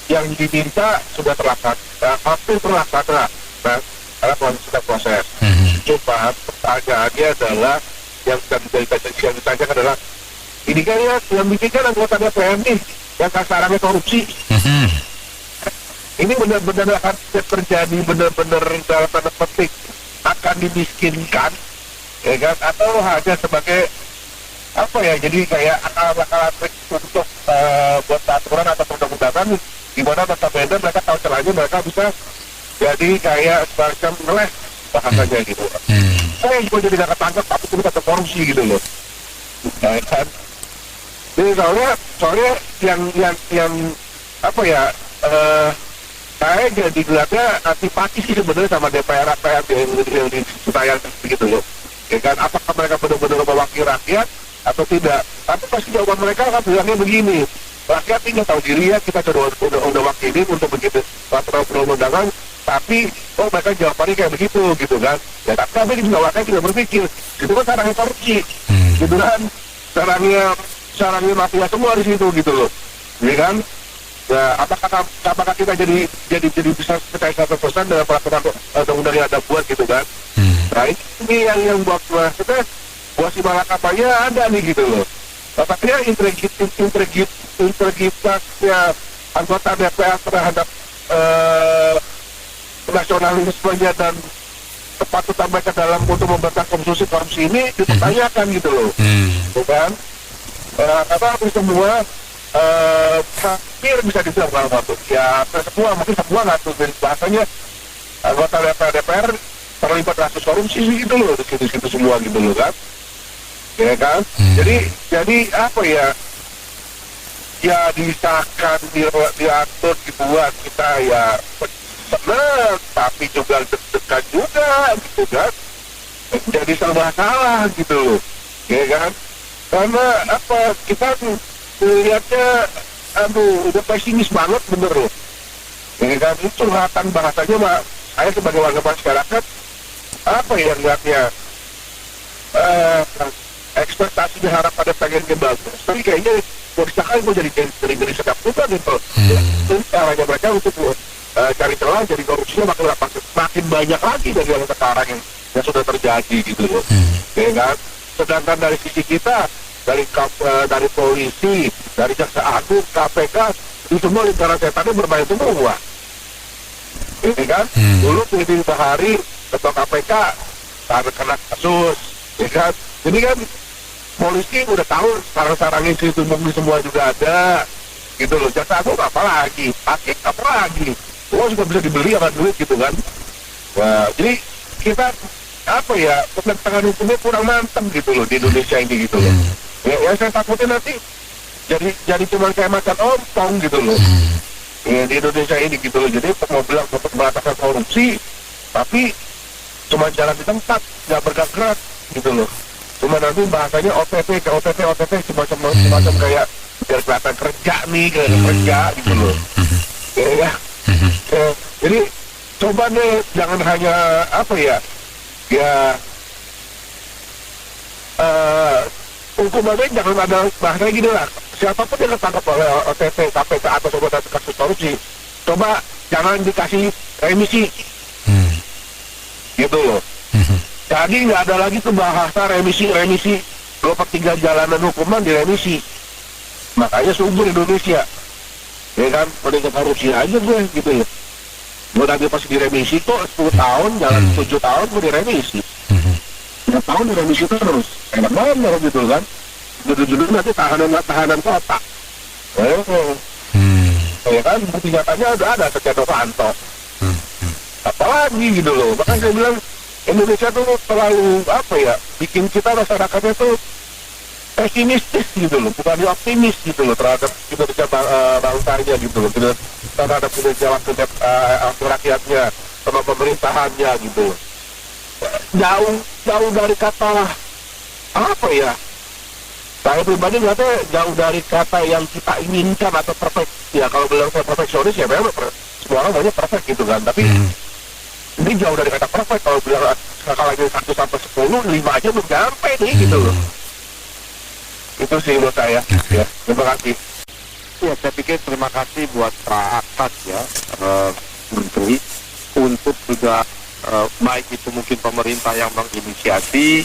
Yang diminta sudah terlaksana, hampir terlaksana, karena sudah proses. Cuma pertanyaannya adalah yang ditanyakan adalah, ini kan ya yang bikin kan anggota DPR nih, yang kasarannya korupsi. Ini benar-benar akan terjadi, benar-benar dalam tanda petik akan dimiskinkan, ya kan? Atau hanya sebagai apa ya? Jadi kayak akal-akalan untuk buat aturan atau undang-undangan, di mana notabene mereka tahu celahnya, mereka bisa jadi kayak semacam ngeles bahasanya gitu. Saya juga jadi nggak ketangkep, tapi kita terkorupsi gitu loh. Nah, kan? Jadi soalnya yang apa ya? Saya jadi lihatnya antipati sih sebenarnya sama DPR yang ditayangkan begitu loh. Ya kan, apakah mereka benar-benar mewakili rakyat atau tidak? Tapi pasti jawaban mereka kan bilangnya begini, rakyat tinggal tahu diri ya, kita udah wakili untuk begitu peraturan undangan, tapi mereka jawabannya kayak begitu gitu kan. Ya tapi juga rakyat tidak berpikir, itu kan caranya korupsi, gitu kan, caranya mafia semua di situ gitu loh, ya kan. Ya, apakah kita jadi bisa percaya 100% dengan peraturan undang-undang yang ada buat gitu kan? Nah ini yang buat kita buat si malakapanya ada nih gitu loh. Tapi integritasnya anggota DPR terhadap nasionalismenya dan kepatutan mereka dalam untuk memberantas korupsi ini dipertanyakan gitu loh, bukan? Karena hampir semua hampir bisa dibilang kalau waktu ya mungkin semua nggak tuh bahasanya anggota DPR terlibat kasus korupsi gitu loh di situ semua gitu loh kan, ya kan. Jadi apa ya disahkan, diatur, dibuat, kita ya senang tapi juga deg-degan juga gitu kan, jadi serba salah gitu loh, ya kan. Karena apa, kita lihatnya udah pesimis banget bener loh, ya kan. Itu curhatan bahasanya Mbak, saya sebagai warga masyarakat apa ya lihatnya, ekspektasinya harapannya pengennya bagus, tapi kayaknya mau jadi sedap juga gitu. Itu caranya mereka untuk cari celah, jadi korupsinya makin banyak lagi dari yang sekarang yang sudah terjadi gitu loh, ya kan. Sedangkan dari sisi kita, dari polisi, dari jaksa agung, KPK, itu semua lingkaran setannya bermain semua, ini kan. Dulu Titi Bahari ketua KPK kena kasus, ya kan. Jadi kan polisi udah tahu sarang-sarangnya itu semua juga ada, gitu loh. Jaksa agung apalagi, hakim apalagi, semua juga bisa dibeli sama duit gitu kan. Wah, jadi kita apa ya, penegakan hukumnya kurang mantap gitu loh di Indonesia ini gitu loh. Ya saya takutnya nanti jadi cuma kayak makan ompong gitu loh, ya, di Indonesia ini gitu loh. Jadi mau bilang untuk pemberantasan korupsi, tapi cuma jalan di tempat, nggak bergerak gitu loh. Cuma nanti bahasanya OTT semacam kayak biar kelihatan kerja nih, kerja gitu loh. Ya. Jadi coba deh jangan hanya apa ya hukumannya jangan ada bahasanya gini lah, siapapun yang ketangkap oleh OTT, KPK atau sebuah kasus korupsi, coba jangan dikasih remisi gitu loh. Jadi nggak ada lagi tuh bahasa remisi 2/3 jalanan hukuman diremisi. Makanya subur Indonesia, ya kan, mending korupsi aja gue gitu ya. Gue nanti pas diremisi tuh 10 tahun, jalan 7 tahun gue diremisi. 3 tahun diremisi terus, enak banget gitu kan. Judul-judul nanti tahanan kota. Ya kan, bukti nyatanya udah ada Setia Novanto. Apalagi gitu loh, makanya saya bilang Indonesia tuh terlalu bikin kita masyarakatnya tuh pesimistis gitu loh, bukan optimis gitu loh terhadap kinerja bangsanya gitu loh, terhadap kinerja rakyatnya sama pemerintahannya gitu loh. Jauh dari kata saya pribadi nggak jauh dari kata yang kita inginkan atau perfect. Ya kalau bilang saya perfeksionis ya memang semua orang maunya perfect gitu kan, tapi ini jauh dari kata perfect. Kalau bilang skalanya 1 sampai 10, 5 aja belum sampai nih gitu loh. Itu sih menurut saya. Ya, terima kasih. Ya, saya pikir terima kasih buat Pak Atas ya, Menteri, untuk juga baik itu mungkin pemerintah yang menginisiasi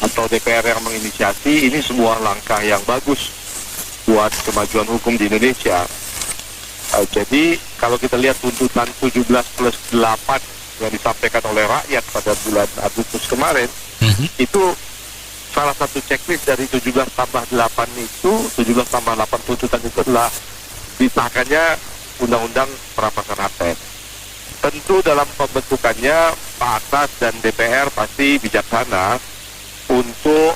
atau DPR yang menginisiasi, ini sebuah langkah yang bagus buat kemajuan hukum di Indonesia. Jadi kalau kita lihat tuntutan 17+8 yang disampaikan oleh rakyat pada bulan Agustus kemarin, itu salah satu checklist dari 17+8 itu, 17+8 tuntutan itu adalah disahkannya Undang-Undang Perampasan Aset. Tentu dalam pembentukannya Pak Atas dan DPR pasti bijaksana untuk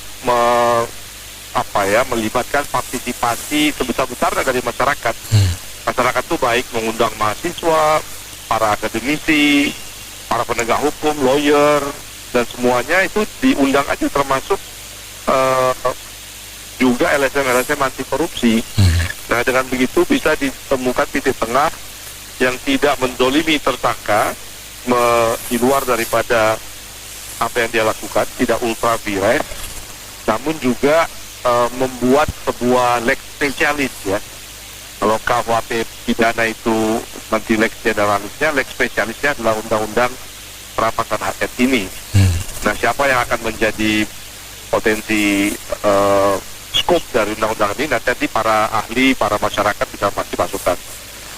melibatkan partisipasi sebesar-besarnya dari masyarakat. Masyarakat itu baik mengundang mahasiswa, para akademisi, para penegak hukum, lawyer, dan semuanya itu diundang aja, termasuk juga LSM anti korupsi. Nah, dengan begitu bisa ditemukan titik tengah yang tidak mendolimi tersangka di luar daripada apa yang dia lakukan, tidak ultra vires, namun juga membuat sebuah lex specialis ya. Kalau KUHP pidana itu nanti lex generalisnya, lex spesialisnya adalah undang-undang perampasan aset ini. Nah, siapa yang akan menjadi potensi scope dari undang-undang ini, nanti para ahli, para masyarakat bisa masih masukan.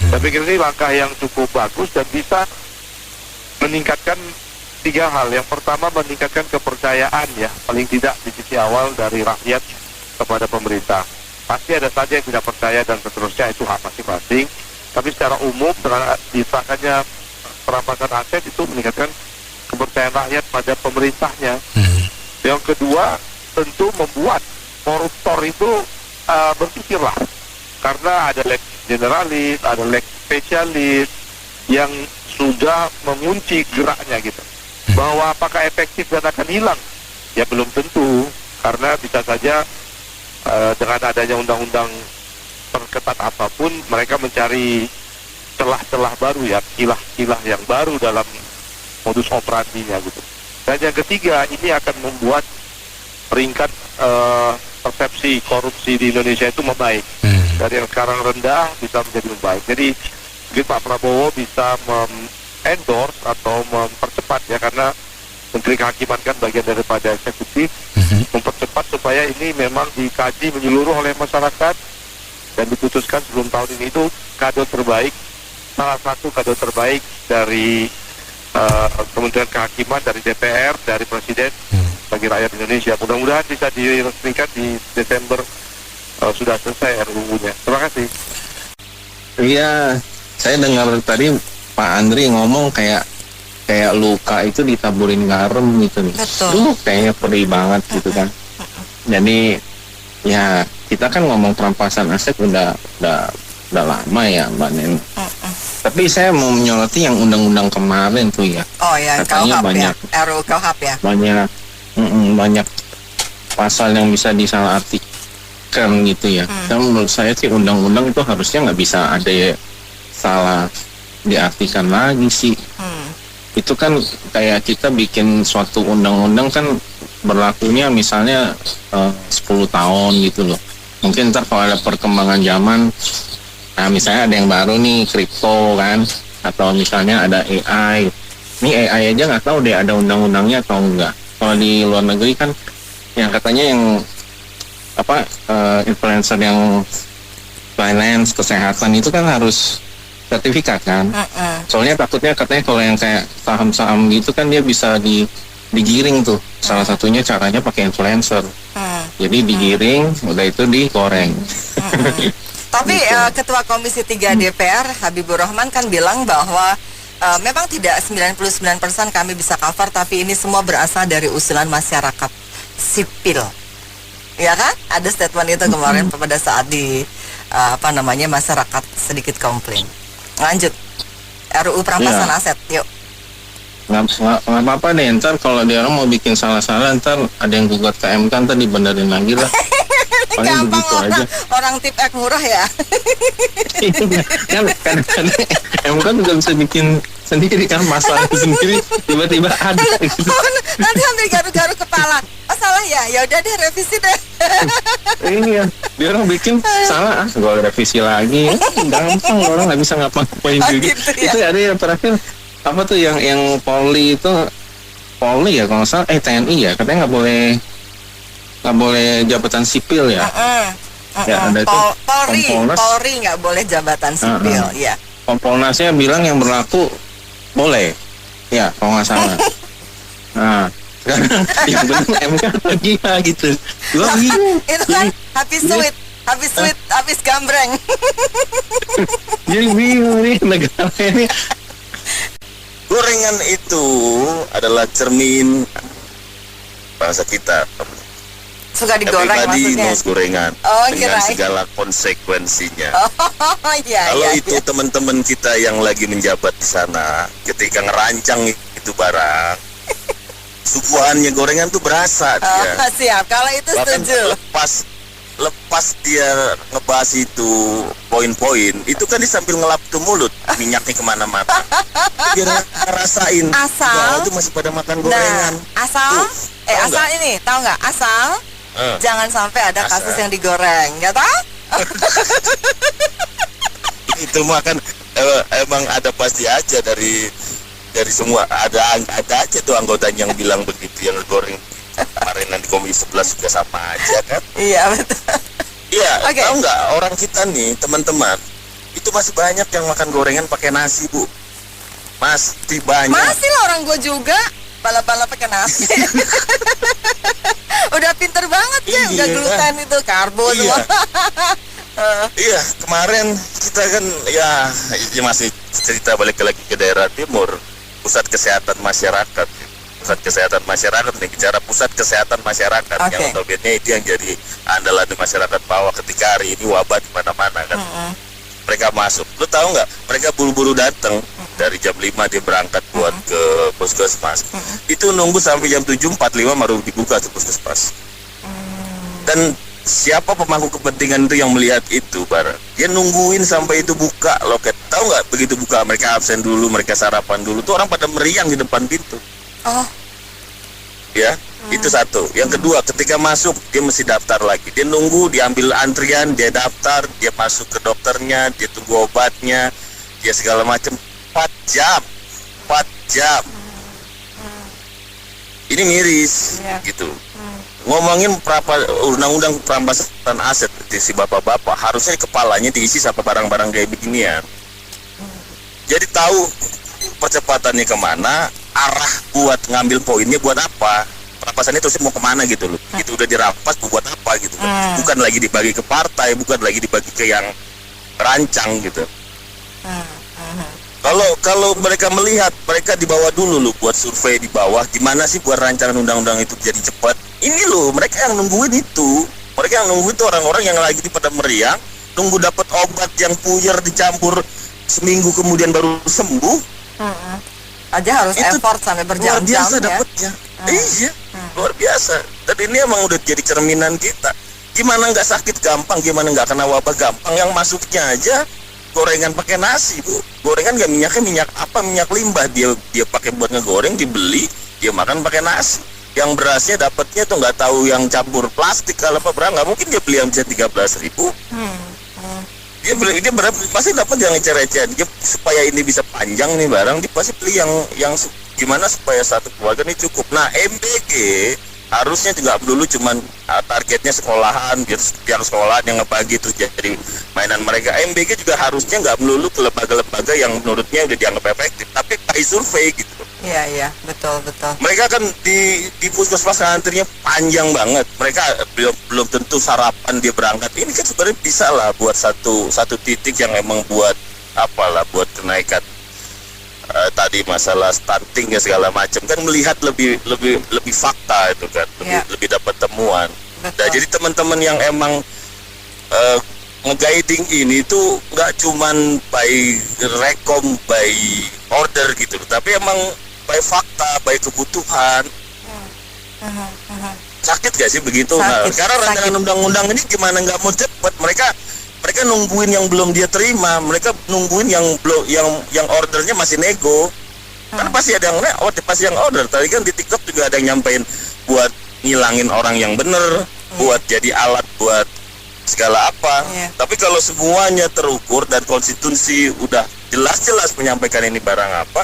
Saya pikir ini langkah yang cukup bagus dan bisa meningkatkan 3 hal. Yang pertama, meningkatkan kepercayaan ya, paling tidak di sisi awal dari rakyat kepada pemerintah. Pasti ada saja yang tidak percaya dan seterusnya, itu hak masing-masing. Tapi secara umum dengan disahkannya perampasan aset itu meningkatkan kepercayaan rakyat pada pemerintahnya. Yang kedua, tentu membuat koruptor itu berpikirlah, karena ada lex generalis, ada lex spesialis yang sudah mengunci geraknya gitu. Bahwa apakah efektif dan akan hilang? Ya belum tentu, karena bisa saja dengan adanya undang-undang terketat apapun, mereka mencari celah-celah baru ya, kilah-kilah yang baru dalam modus operandinya gitu. Dan yang ketiga, ini akan membuat peringkat persepsi korupsi di Indonesia itu membaik. Dari yang sekarang rendah bisa menjadi membaik. Jadi mungkin Pak Prabowo bisa endorse atau mempercepat ya, karena Menteri Kehakiman kan bagian daripada eksekutif, mempercepat supaya ini memang dikaji menyeluruh oleh masyarakat dan diputuskan sebelum tahun ini. Itu kado terbaik, salah satu kado terbaik dari Kementerian Kehakiman, dari DPR, dari Presiden bagi rakyat Indonesia. Mudah-mudahan bisa diresmikan di Desember sudah selesai RUU-nya. Terima kasih. Iya, saya dengar tadi Pak Andri ngomong kayak luka itu ditaburin garam gitu nih. Dulu kayaknya perih banget gitu kan. Jadi ya kita kan ngomong perampasan aset udah lama ya Mbak Nen. Tapi saya mau menyoroti yang undang-undang kemarin tuh ya. Oh ya, katanya KUHP banyak ya, RUU KUHP ya. Banyak pasal yang bisa disalahartikan gitu ya. Dan menurut saya sih undang-undang itu harusnya nggak bisa ada salah diartikan lagi sih. Itu kan kayak kita bikin suatu undang-undang kan berlakunya misalnya 10 tahun gitu loh. Mungkin ntar kalau ada perkembangan zaman, nah misalnya ada yang baru nih kripto kan, atau misalnya ada AI. Ini AI aja nggak tahu deh ada undang-undangnya atau enggak. Kalau di luar negeri kan yang katanya yang influencer yang finance, kesehatan itu kan harus sertifikat kan. Soalnya takutnya katanya kalau yang kayak saham-saham gitu kan dia bisa digiring tuh. Salah satunya caranya pakai influencer. Jadi digiring, udah itu digoreng. Tapi Ketua Komisi 3 DPR Habibur Rahman kan bilang bahwa memang tidak 99% kami bisa cover, tapi ini semua berasal dari usulan masyarakat sipil. Ya kan? Ada statement itu kemarin pada saat di masyarakat sedikit komplain. Lanjut. RUU perampasan aset. Yuk. Nggak apa-apa deh, ntar kalau dia orang mau bikin salah-salah, ntar ada yang gugat ke MK, ntar dibenerin lagi lah. Paling begitu aja. Orang tip ek murah ya. kan MK juga bisa bikin sendiri kan, masalah sendiri tiba-tiba ada gitu. Nanti ambil garu-garu kepala. Oh salah ya udah deh revisi deh. Iya, dia orang bikin salah, gue revisi lagi. Gampang, orang nggak bisa ngapa-ngapain juga. Gitu ya? Itu ada yang terakhir apa tuh yang Polri ya kalau nggak salah, TNI ya, katanya nggak boleh jabatan sipil ya. Ya ada itu Polri nggak boleh jabatan sipil ya. Kompolnasnya bilang yang berlaku boleh ya kalau nggak salah. Nah yang benar MK lagi gitu. Itu kan habis gambreng. Jadi bingung nih negara ini. Gorengan itu adalah cermin bangsa kita. Suka digoreng Everybody maksudnya? knows gorengan dengan segala konsekuensinya. Kalau itu teman-teman kita yang lagi menjabat di sana, ketika ngerancang itu barang, suguhannya gorengan tuh berasa dia. Siap, kalau itu bahkan setuju. Lepas dia ngebahas itu poin-poin, itu kan dia sambil ngelap ke mulut, minyaknya kemana-mana. Biar ngerasain. Asal itu masih pada makan gorengan. Asal ini tahu nggak? Asal jangan sampai ada kasus yang digoreng, nggak tahu? Itu mah kan emang ada pasti aja dari semua, ada aja tuh anggotanya yang bilang begitu, yang goreng. Kemarin nanti Komisi 11 juga sama aja kan? Iya betul. Iya, tahu nggak orang kita nih teman-teman itu masih banyak yang makan gorengan pakai nasi, Bu. Masih banyak. Masih lah, orang gue juga balap-balap pakai nasi. Udah pinter banget ya, udah gluten itu karbo semua. Iya, kemarin kita kan ya masih cerita balik lagi ke daerah timur, pusat kesehatan masyarakat. Pusat kesehatan masyarakat nih, bicara pusat kesehatan masyarakat yang notabene itu yang jadi andalan di masyarakat bawah ketika hari ini wabah di mana-mana kan. Mereka masuk, lu tahu nggak? Mereka buru-buru datang dari jam 5 dia berangkat buat ke puskesmas. Itu nunggu sampai jam 7.45 baru dibuka tuh puskesmas. Dan siapa pemangku kepentingan itu yang melihat itu bareng? Dia nungguin sampai itu buka loket. Tahu nggak? Begitu buka mereka absen dulu, mereka sarapan dulu. Tuh orang pada meriang di depan pintu. Ya, itu satu. Yang kedua, ketika masuk dia mesti daftar lagi. Dia nunggu, diambil antrian, dia daftar, dia masuk ke dokternya, dia tunggu obatnya, dia segala macam. 4 jam. Ini miris, gitu. Ngomongin undang-undang perampasan aset, si bapak-bapak harusnya kepalanya diisi sama barang-barang kayak beginian. Jadi tahu percepatannya kemana, arah buat ngambil poinnya buat apa, perampasannya terus mau kemana gitu loh. Itu udah dirampas buat apa gitu kan. Bukan lagi dibagi ke partai, bukan lagi dibagi ke yang rancang gitu. Kalau mereka melihat, mereka di bawah dulu loh buat survei di bawah, gimana sih buat rancangan undang-undang itu jadi cepat. Ini loh mereka yang nungguin itu. Mereka yang nungguin itu orang-orang yang lagi di pada meriang, nunggu dapat obat yang puyer dicampur seminggu kemudian baru sembuh. Aja harus itu effort sampai berjam-jam luar biasa ya. dapatnya. Iya, luar biasa. Dan ini emang udah jadi cerminan kita. Gimana nggak sakit gampang, gimana nggak kena wabah gampang. Yang masuknya aja gorengan pakai nasi, Bu. Gorengan nggak minyaknya minyak apa? Minyak limbah dia pakai buat ngegoreng, dibeli, dia makan pakai nasi. Yang berasnya dapatnya tuh nggak tahu yang campur plastik kalau apa berang, nggak mungkin dia beli yang bisa 13.000. Dia pasti dapat yang receh-receh. Dia supaya ini bisa panjang nih barang, dia pasti beli yang gimana supaya satu keluarga ini cukup. Nah, MBG harusnya juga dulu cuman targetnya sekolahan, biar sekolahan yang ngebagi terus jadi mainan mereka. MBG juga harusnya nggak melulu ke lembaga-lembaga yang menurutnya udah dianggap efektif, tapi by survei gitu. Iya, betul. Mereka kan di puskesmas ngantrinya panjang banget. Mereka belum tentu sarapan dia berangkat. Ini kan sebenarnya bisa lah buat satu titik yang emang buat buat kenaikan tadi masalah stunting ya segala macam, kan melihat lebih fakta itu kan, lebih dapat temuan. Nah, jadi teman-teman yang emang nge-guiding ini tuh nggak cuman by rekom, by order gitu, tapi emang by fakta, by kebutuhan. Sakit gak sih begitu? Nah, sekarang rancangan undang-undang ini gimana nggak mau cepet, mereka nungguin yang belum dia terima, mereka nungguin yang ordernya masih nego. Kan pasti ada yang order. Tadi kan di TikTok juga ada yang nyampein buat ngilangin orang yang bener, buat jadi alat buat segala apa. Tapi kalau semuanya terukur dan konstitusi udah jelas-jelas menyampaikan ini barang apa,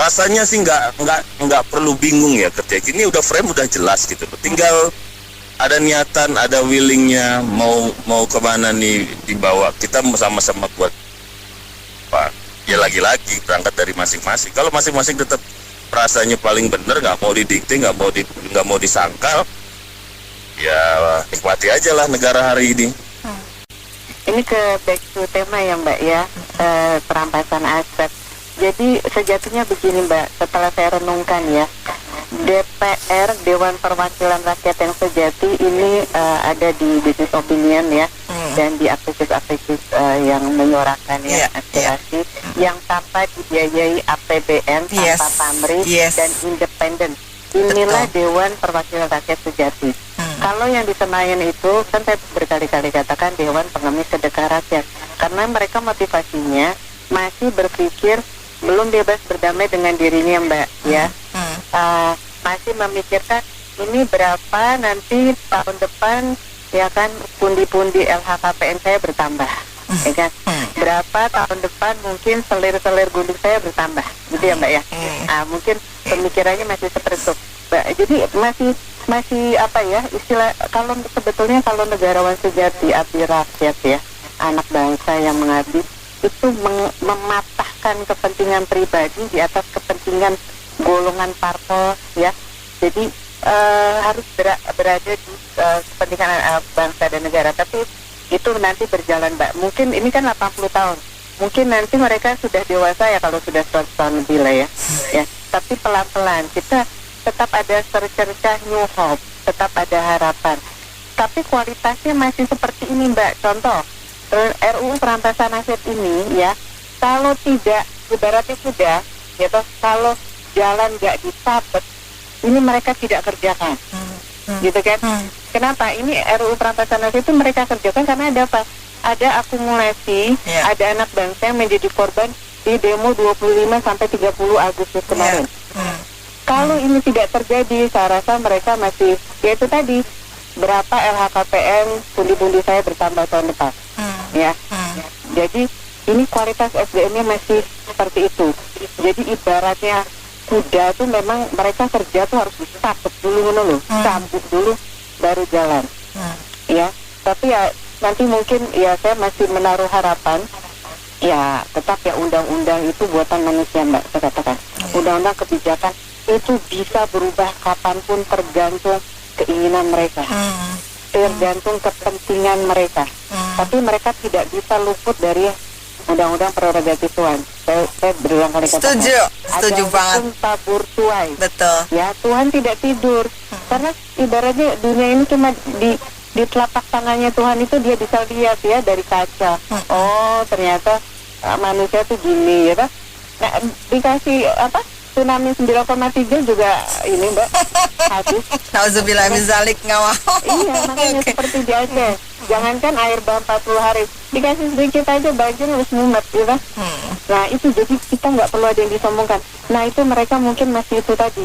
rasanya sih nggak perlu bingung ya kerja. Ini udah frame udah jelas gitu. Tinggal ada niatan, ada willingnya, mau kemana nih dibawa. Kita sama-sama buat ya lagi-lagi berangkat dari masing-masing. Kalau masing-masing tetap rasanya paling bener, nggak mau didikte, nggak mau disangkal, ya nikmati aja lah negara hari ini. Ini ke back to tema ya Mbak ya, perampasan aset. Jadi sejatinya begini Mbak, setelah saya renungkan ya, DPR, Dewan Perwakilan Rakyat yang sejati ini ada di Business Opinion ya, dan di aktivis-aktivis yang menyuarakan aspirasi yang tanpa dibiayai APBN, tanpa pamrih dan independen. Inilah Dewan Perwakilan Rakyat sejati. Kalau yang di Senayan itu kan saya berkali-kali katakan Dewan Pengemis Sedekah Rakyat, karena mereka motivasinya masih berpikir belum bebas berdamai dengan dirinya Mbak ya. Masih memikirkan ini berapa nanti tahun depan ya kan pundi-pundi LHKPN saya bertambah ya kan, berapa tahun depan mungkin selir-selir gunduk saya bertambah gitu ya Mbak ya. Mungkin pemikirannya masih seperti itu Mbak. Jadi masih apa ya istilah, kalau sebetulnya kalau negarawan sejati, abdi rakyat ya, anak bangsa yang mengabdi itu mematahkan kepentingan pribadi di atas kepentingan golongan parpol ya. Jadi harus berada di kepentingan bangsa dan negara. Tapi itu nanti berjalan Mbak. Mungkin ini kan 80 tahun. Mungkin nanti mereka sudah dewasa ya, kalau sudah 100 tahun lebih lah ya. Ya. Tapi pelan-pelan kita tetap ada secercah new hope, tetap ada harapan. Tapi kualitasnya masih seperti ini Mbak. Contoh RUU perampasan aset ini ya, kalau tidak ibaratnya sudah ya toh, kalau jalan nggak disabet, ini mereka tidak kerjakan, gitu kan? Kenapa? Ini RUU perampasan aset itu mereka kerjakan karena ada apa? Ada akumulasi, ada anak bangsa yang menjadi korban di demo 25 sampai 30 Agustus kemarin. Kalau ini tidak terjadi, saya rasa mereka masih, ya itu tadi, berapa LHKPN pundi-pundi saya bertambah tahun depan. Ya, jadi ini kualitas SDM-nya masih seperti itu. Jadi ibaratnya kuda tuh memang mereka kerja tuh harus disabet dulu sambut dulu baru jalan. Ya, tapi ya nanti mungkin ya saya masih menaruh harapan. Ya, tetap ya undang-undang itu buatan manusia Mbak, saya katakan. Undang-undang kebijakan itu bisa berubah kapanpun tergantung keinginan mereka. Tergantung kepentingan mereka. Tapi mereka tidak bisa luput dari undang-undang prerogatif Tuhan. Saya berulang kali katakan. Setuju banget. Tabur tuai. Betul. Ya, Tuhan tidak tidur. Karena ibaratnya dunia ini cuma di telapak tangannya Tuhan itu dia bisa lihat ya dari kaca. Oh, ternyata manusia tuh gini ya. Nah, dikasih apa? Tsunami 9,3 juga ini Mbak habis. Nauzubillah min zalik, nggak mau. Iya, makanya seperti di Aceh. Jangankan air bah 40 hari, dikasih sedikit aja banjir harus mumet, gitu. Nah itu jadi kita nggak perlu ada yang disombongkan. Nah itu mereka mungkin masih itu tadi.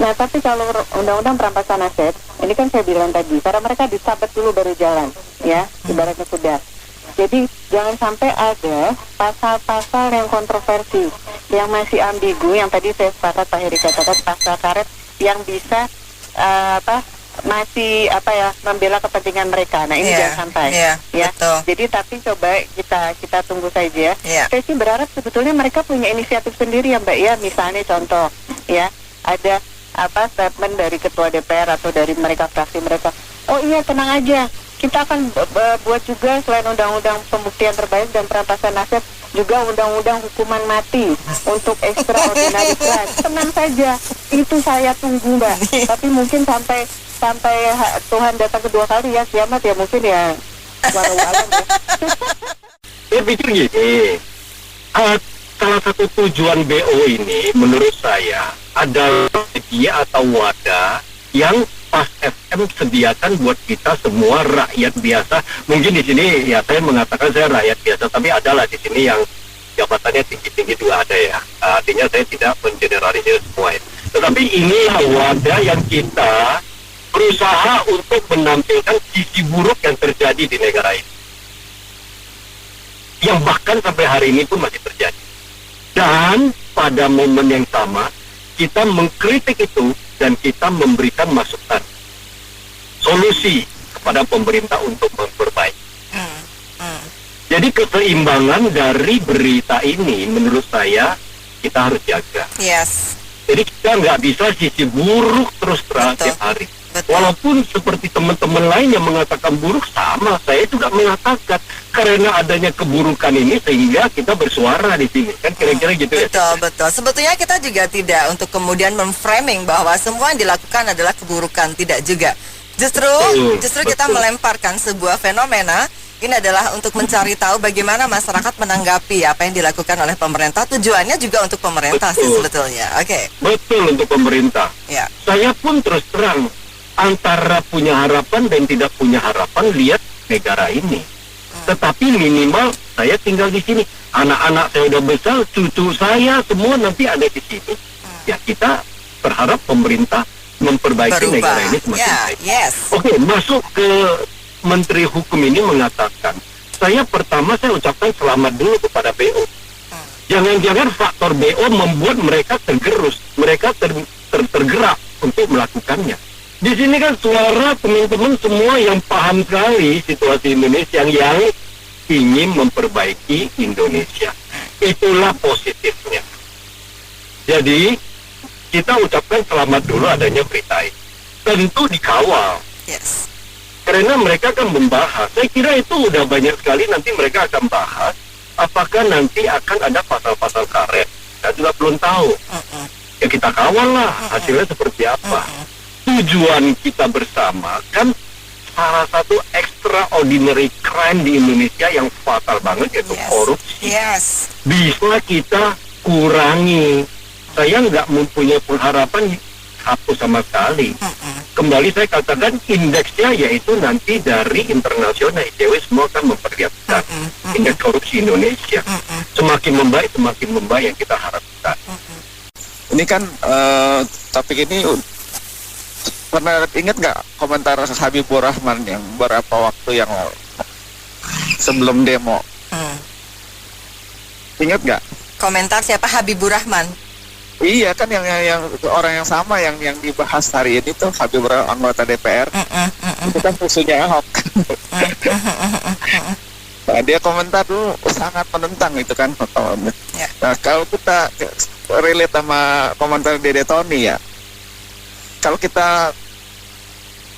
Nah tapi kalau undang-undang perampasan aset, ini kan saya bilang tadi, karena mereka disabet dulu baru jalan, ya, ibaratnya kuda. Jadi jangan sampai ada pasal-pasal yang kontroversi, yang masih ambigu, yang tadi saya sepakat Pak Heri katakan pasal karet yang bisa masih membela kepentingan mereka. Nah ini jangan sampai betul. Jadi tapi coba kita tunggu saja. Saya sih berharap sebetulnya mereka punya inisiatif sendiri ya Mbak ya. Misalnya contoh ya, ada statement dari ketua DPR atau dari mereka fraksi mereka. Oh iya, tenang aja, kita akan buat juga selain undang-undang pembuktian terbaik dan perampasan aset juga undang-undang hukuman mati untuk extraordinary crime. Tenang saja, itu saya tunggu Mbak. Tapi mungkin sampai Tuhan datang kedua kali ya, kiamat ya mungkin ya. Walau-walau ya. Saya pikir gini, salah satu tujuan BO ini menurut saya adalah media atau wadah yang Pas FM sediakan buat kita semua rakyat biasa. Mungkin di sini ya saya mengatakan saya rakyat biasa, tapi adalah di sini yang jabatannya tinggi-tinggi juga ada ya. Artinya saya tidak mengeneralisir semua ya. Tetapi inilah wadah yang kita berusaha untuk menampilkan sisi buruk yang terjadi di negara ini, yang bahkan sampai hari ini pun masih terjadi. Dan pada momen yang sama kita mengkritik itu dan kita memberikan masukan solusi kepada pemerintah untuk memperbaiki. Jadi keseimbangan dari berita ini menurut saya kita harus jaga. Yes. Jadi kita nggak bisa sisi buruk terus terang tiap hari. Walaupun seperti teman-teman lain yang mengatakan buruk, sama saya juga mengatakan karena adanya keburukan ini sehingga kita bersuara di sini, kan kira-kira gitu ya. Betul. Sebetulnya kita juga tidak untuk kemudian memframing bahwa semua yang dilakukan adalah keburukan, tidak juga. Justru kita melemparkan sebuah fenomena. Ini adalah untuk mencari tahu bagaimana masyarakat menanggapi apa yang dilakukan oleh pemerintah. Tujuannya juga untuk pemerintah sih sebetulnya. Oke. Betul, untuk pemerintah. Ya. Saya pun terus terang antara punya harapan dan tidak punya harapan lihat negara ini. Tetapi minimal saya tinggal di sini. Anak-anak saya udah besar, cucu saya semua nanti ada di sini. Ya kita berharap pemerintah memperbaiki negara ini semakin baik. Oke, masuk ke Menteri Hukum ini mengatakan, saya ucapkan selamat dulu kepada BO. Jangan-jangan faktor BO membuat mereka tergerus, mereka tergerak untuk melakukannya. Di sini kan suara teman-teman semua yang paham sekali situasi Indonesia, yang ingin memperbaiki Indonesia. Itulah positifnya. Jadi kita ucapkan selamat dulu adanya berita ini. Tentu dikawal. Yes. Karena mereka akan membahas. Saya kira itu udah banyak sekali nanti mereka akan bahas. Apakah nanti akan ada pasal-pasal karet? Saya juga belum tahu. Ya kita kawal lah hasilnya seperti apa. Tujuan kita bersama kan salah satu extraordinary crime di Indonesia yang fatal banget yaitu korupsi. Bisa kita kurangi. Saya nggak mempunyai pengharapan hapus sama sekali. Kembali saya katakan indeksnya yaitu nanti dari internasional ICW semua akan memperlihatkan indeks korupsi Indonesia. Semakin membaik yang kita harapkan. Ini kan topik ini pernah ingat nggak komentar Habibur Rahman yang beberapa waktu yang sebelum demo? Ingat nggak? Komentar siapa? Habibur Rahman? Iya kan yang orang yang sama yang dibahas hari ini tuh Habibur Rahman, anggota DPR. Itu kan musuhnya Ahok. Nah, dia komentar dulu sangat menentang itu kan. Nah kalau kita relate sama komentar Dede Tony ya, kalau kita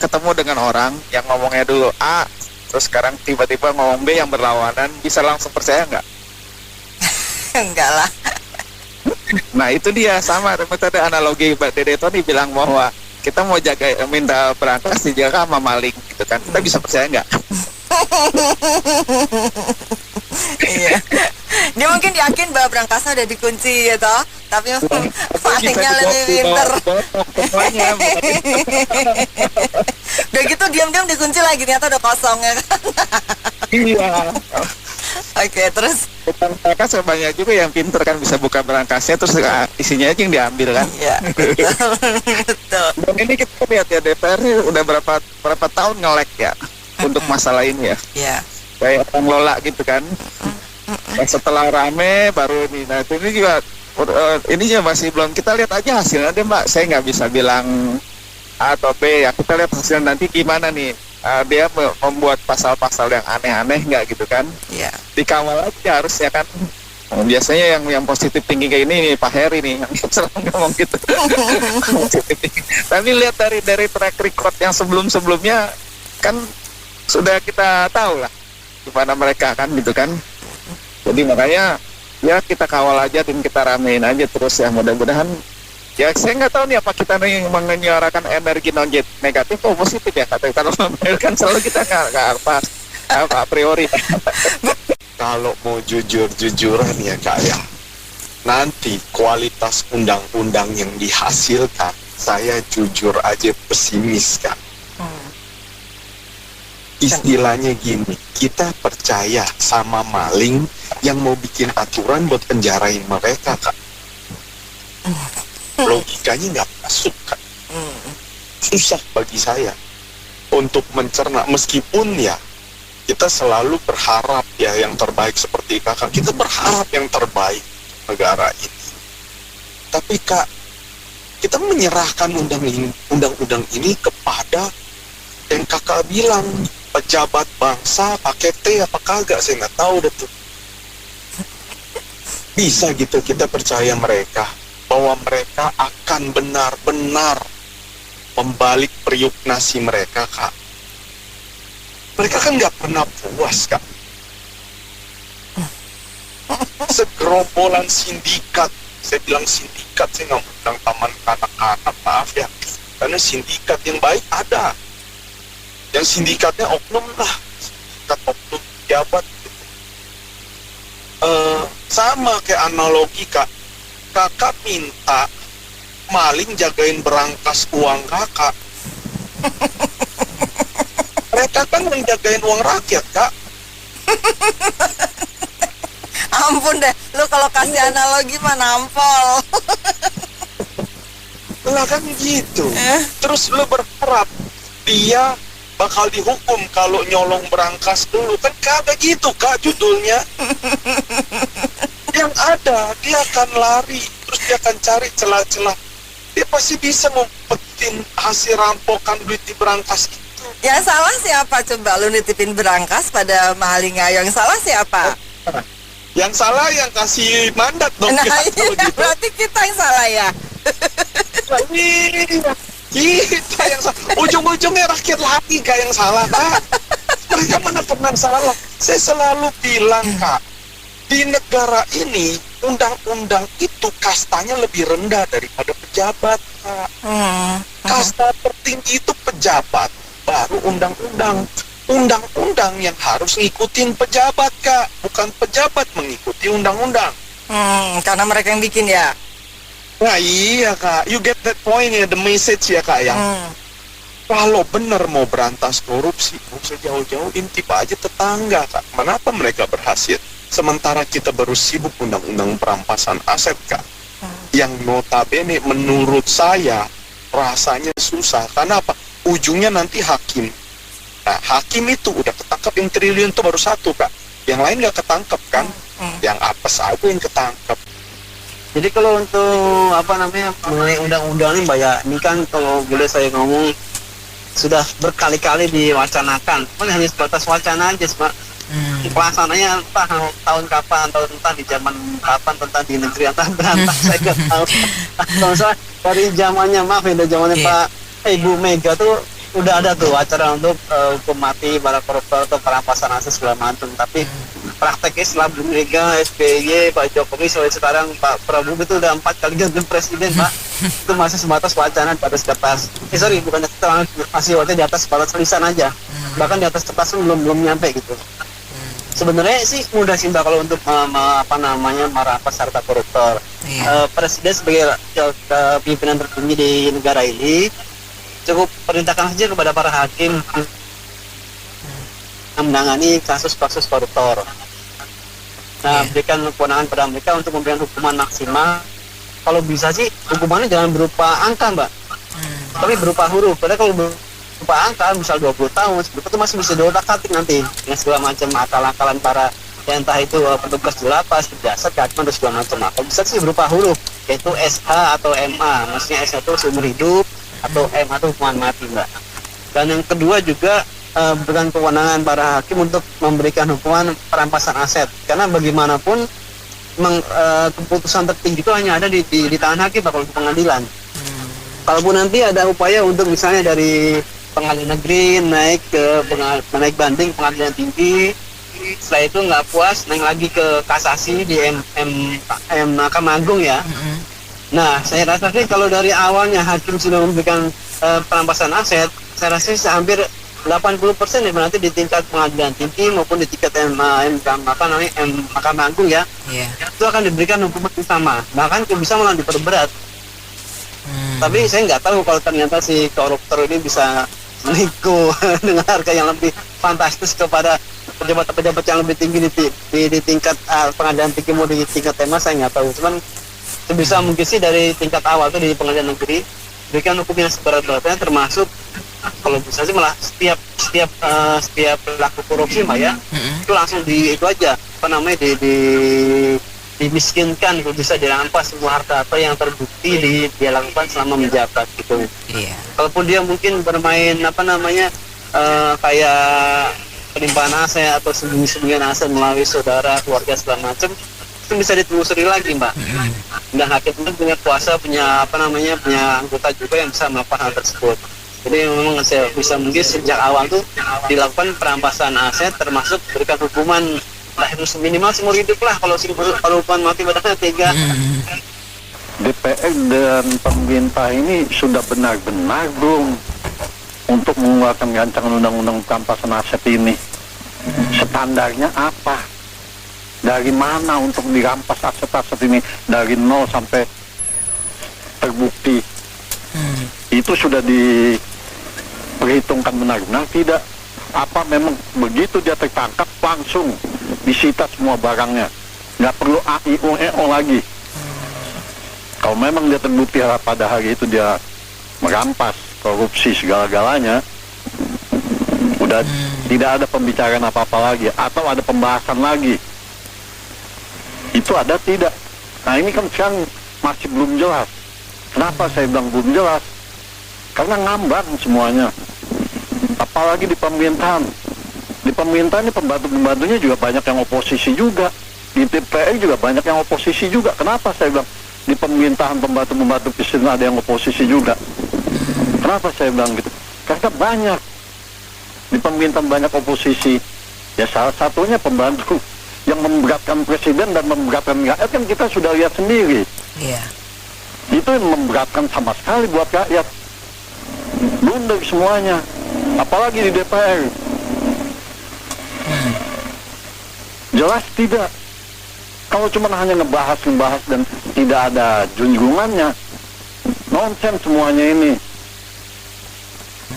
ketemu dengan orang yang ngomongnya dulu A, terus sekarang tiba-tiba ngomong B yang berlawanan, bisa langsung percaya nggak? Enggak lah. Nah itu dia sama metode analogi Mbak Dede Tony bilang bahwa kita mau minta berangkas dijaga sama maling gitu kan, kita bisa percaya nggak? Iya. Dia mungkin yakin bahwa berangkasnya udah dikunci gitu, tapi malingnya lebih pinter. Udah gitu diam-diam dikunci lagi, ternyata udah kosong ya kan. Iya. Oke, terus mereka sebanyak juga yang pinter kan bisa buka berangkasnya terus isinya aja yang diambil kan. Iya. Betul. Dan ini kita lihat ya DPR ini udah berapa tahun ngelek ya untuk masalah ini ya. Iya. kayak pengelola gitu kan. Dan setelah rame baru ini, nah ini juga ininya masih belum, kita lihat aja hasilnya deh Mbak. Saya nggak bisa bilang A atau B ya, kita lihat hasil nanti gimana nih. Dia membuat pasal-pasal yang aneh-aneh nggak gitu kan? Iya. Dikawal aja harus ya kan. Biasanya yang positif tinggi kayak ini nih Pak Heri nih yang selalu ngomong gitu. Tapi lihat dari track record yang sebelumnya kan sudah kita tahu lah gimana mereka kan gitu kan. Jadi makanya ya kita kawal aja dan kita ramein aja terus ya, mudah-mudahan. Ya saya nggak tahu nih apa kita nih menyuarakan energi negatif atau positif ya, kalau kan selalu kita nggak apa a priori. Kalau mau jujur-jujuran ya Kak ya, nanti kualitas undang-undang yang dihasilkan, saya jujur aja pesimis Kak. Istilahnya gini, kita percaya sama maling yang mau bikin aturan buat penjarain mereka Kak. Logikanya nggak masuk Kak. Susah bagi saya untuk mencerna, meskipun ya kita selalu berharap ya yang terbaik seperti Kakak. Kita berharap yang terbaik negara ini. Tapi Kak, kita menyerahkan undang-undang ini kepada yang Kakak bilang pejabat bangsa pakai T apa kagak, saya nggak tahu deh tuh. Bisa gitu kita percaya mereka bahwa mereka akan benar-benar membalik periuk nasi mereka Kak. Mereka kan nggak pernah puas Kak. Segerombolan sindikat, saya bilang sindikat, saya nggak bilang taman kanak-kanak, maaf ya, karena sindikat yang baik ada, yang sindikatnya oknum lah, sindikat oknum pejabat gitu. Sama kayak analogi Kak, Kakak minta maling jagain berangkas uang Kakak. Mereka kan menjagain uang rakyat Kak. Ampun deh, lu kalau kasih analogi mah nampol. Lah kan gitu. Terus lu berharap dia bakal dihukum kalau nyolong berangkas dulu, kan kagak gitu Kak judulnya. Yang ada dia akan lari, terus dia akan cari celah-celah. Dia pasti bisa ngumpetin hasil rampokan duit di berangkas itu. Yang salah siapa coba, lu nitipin berangkas pada maling? Yang salah siapa? Yang salah yang kasih mandat dong. Nah Kak, iya, gitu. berarti kita yang salah ya. Kita yang salah. Ujung-ujungnya rakyat lagi Kak yang salah Kak. Mereka mana pernah salah. Saya selalu bilang Kak, di negara ini undang-undang itu kastanya lebih rendah daripada pejabat Kak. Kasta tertinggi itu pejabat, baru undang-undang. Undang-undang yang harus ngikutin pejabat Kak, bukan pejabat mengikuti undang-undang. Karena mereka yang bikin ya. Nah iya Kak, you get that point ya, the message ya Kak ya. Kalau bener mau berantas korupsi, nggak usah jauh-jauh, intip aja tetangga Kak. Kenapa mereka berhasil? Sementara kita baru sibuk undang-undang perampasan aset Kak. Yang notabene menurut saya rasanya susah. Karena apa? Ujungnya nanti hakim. Nah, hakim itu udah ketangkap yang triliun itu baru satu Kak. Yang lain nggak ketangkep kan? Yang apes aja yang ketangkep. Jadi kalau untuk mengenai undang-undang ini Mbak ya, ini kan kalau boleh saya ngomong sudah berkali-kali diwacanakan, kan hanya sebatas wacana aja Mbak. Pelaksananya entah tahun kapan, entah di zaman kapan, entah di negeri entah berantas, saya nggak tahu. Kalau saya dari zamannya dari zamannya Pak Ibu Mega tuh udah ada tuh acara untuk hukum mati para koruptor atau perampasan aset segala macam. Tapi prakteknya setelah Bu Mega, SBY, Pak Jokowi sampai sekarang Pak Prabowo itu udah 4 kali ganti presiden Pak. Itu masih sebatas wacana di atas kertas. Bukan masih wacana di atas batas tulisan aja. Bahkan di atas kertas pun belum nyampe gitu. Sebenarnya sih mudah sih Mbak kalau untuk merampas harta koruptor. Presiden sebagai pimpinan tertinggi di negara ini cukup perintahkan saja kepada para hakim menangani kasus-kasus koruptor. Nah, berikan kewenangan pada mereka untuk memberikan hukuman maksimal. Kalau bisa sih hukumannya jangan berupa angka Mbak, tapi berupa huruf. Padahal kalau angka misal 20 tahun itu masih bisa diotak-atik nanti dengan segala macam akal-akalan para entah itu petugas di lapas, penjasa, kehakiman dan segala macam. Atau bisa sih berupa huruf, yaitu SH atau MA, maksudnya SH itu seumur hidup atau MA itu hukuman mati, Mbak. Dan yang kedua juga berikan kewenangan para hakim untuk memberikan hukuman perampasan aset, karena bagaimanapun keputusan tertinggi itu hanya ada di tangan hakim atau di pengadilan. Kalaupun nanti ada upaya untuk misalnya dari pengadilan negeri naik banding pengadilan tinggi, setelah itu nggak puas naik lagi ke kasasi di Mahkamah Agung ya. Nah, saya rasa sih kalau dari awalnya hakim sudah memberikan perampasan aset, saya rasa hampir 80% ya nanti di tingkat pengadilan tinggi maupun di tingkat Mahkamah Agung ya, itu akan diberikan hukuman yang sama, bahkan bisa malah diperberat. Tapi saya nggak tahu kalau ternyata si koruptor ini bisa menego dengan harga yang lebih fantastis kepada pejabat-pejabat yang lebih tinggi di tingkat pengadilan tinggi mau di tingkat tema, saya nggak tahu. Cuman sebisa mungkin sih dari tingkat awal tuh di pengadilan negeri berikan hukum yang seberat-beratnya, termasuk kalau bisa sih malah setiap pelaku korupsi Mbak ya, itu langsung itu aja apa namanya dimiskinkan, itu bisa dirampas semua harta apa yang terbukti dia lakukan selama menjabat gitu. Kalaupun dia mungkin bermain apa namanya kayak pelimpahan aset atau sembunyi-sembunyian aset melalui saudara, keluarga segala macam, itu bisa ditelusuri lagi Mbak. Dan hakim itu punya kuasa, punya anggota juga yang bisa melakukan hal tersebut. Jadi memang saya bisa mungkin sejak awal tuh dilakukan perampasan aset, termasuk berikan hukuman harus minimal seumur hidup lah kalau hukuman mati beratnya 3. DPR dan pemerintah ini sudah benar-benar belum untuk mengeluarkan rancangan undang-undang perampasan aset ini. Standarnya apa? Dari mana untuk dirampas aset-aset ini dari 0 sampai terbukti? Itu sudah diperhitungkan benar-benar tidak? Apa memang begitu dia tertangkap langsung disita semua barangnya, nggak perlu AIUEO lagi? Kalau memang dia terbukti pada hari itu dia merampas korupsi segala-galanya, udah tidak ada pembicaraan apa-apa lagi atau ada pembahasan lagi. Itu ada tidak? Nah ini kan sekarang masih belum jelas. Kenapa saya bilang belum jelas? Karena ngambang semuanya. Apalagi di pemerintahan. Di pemerintahan ini pembantu-pembantunya juga banyak yang oposisi juga. Di DPR juga banyak yang oposisi juga. Kenapa saya bilang di pemerintahan pembantu-pembantu presiden ada yang oposisi juga? Kenapa saya bilang gitu? Karena banyak. Di pemerintahan banyak oposisi. Ya salah satunya pembantu yang memberatkan presiden dan memberatkan rakyat kan kita sudah lihat sendiri. Itu yang memberatkan sama sekali buat rakyat. Blunder semuanya. Apalagi di DPR. Jelas tidak. Kalau cuma hanya ngebahas dan tidak ada junjungannya, nonsen semuanya ini.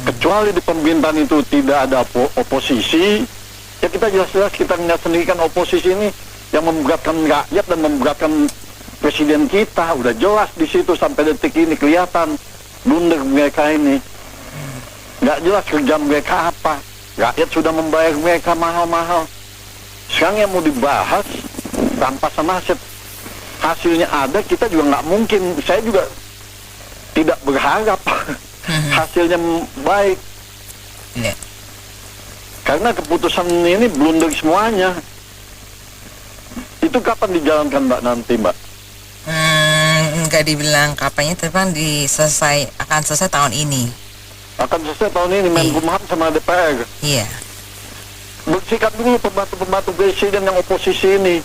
Kecuali di pemerintahan itu tidak ada oposisi, ya kita jelas-jelas kita lihat sendiri kan oposisi ini yang memberatkan rakyat dan memberatkan presiden kita. Udah jelas di situ sampai detik ini kelihatan blunder mereka ini. Nggak jelas kerja mereka apa. Rakyat sudah membayar mereka mahal-mahal. Sekarang yang mau dibahas rampasan aset, hasilnya ada, kita juga nggak mungkin. Saya juga tidak berharap hasilnya baik. Karena keputusan ini blunder semuanya. Itu kapan dijalankan Mbak nanti Mbak? Nggak dibilang kapannya, tapi kan akan selesai tahun ini. Akan selesai tahun ini, Menkumham sama DPR. Iya. Bersikap dulu pembantu-pembantu presiden yang oposisi ini,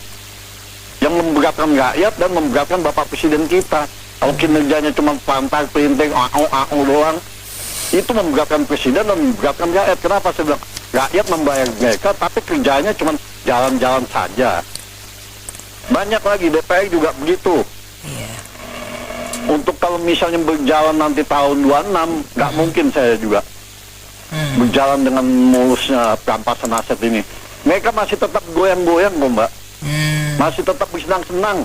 yang memberatkan rakyat dan memberatkan Bapak Presiden kita. Kalau kinerjanya cuma pantai, perinting, doang, itu memberatkan presiden dan memberatkan rakyat. Kenapa saya bilang? Rakyat membayar mereka, tapi kerjanya cuma jalan-jalan saja. Banyak lagi, DPR juga begitu. Untuk kalau misalnya berjalan nanti tahun 26, nggak mungkin saya juga berjalan dengan mulusnya perampasan aset ini. Mereka masih tetap goyang-goyang kok Mbak. Masih tetap bersenang-senang.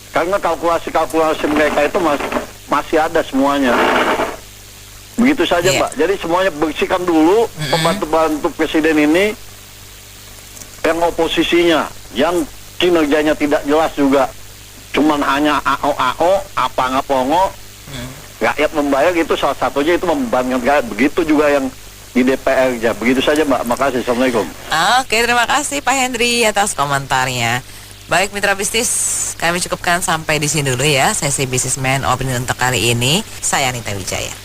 Karena kalkulasi-kalkulasi mereka itu masih ada semuanya. Begitu saja Mbak. Jadi semuanya bersihkan dulu pembantu-pembantu presiden ini, yang oposisinya, yang kinerjanya tidak jelas juga, cuman hanya AO, apa ngapongo, rakyat membayar itu salah satunya itu membebankan rakyat. Begitu juga yang di DPR aja. Begitu saja Mbak. Makasih. Assalamualaikum. Oke, terima kasih Pak Hendri atas komentarnya. Baik mitra bisnis, kami cukupkan sampai di sini dulu ya sesi Businessman Opinion untuk kali ini. Saya Anita Wijaya.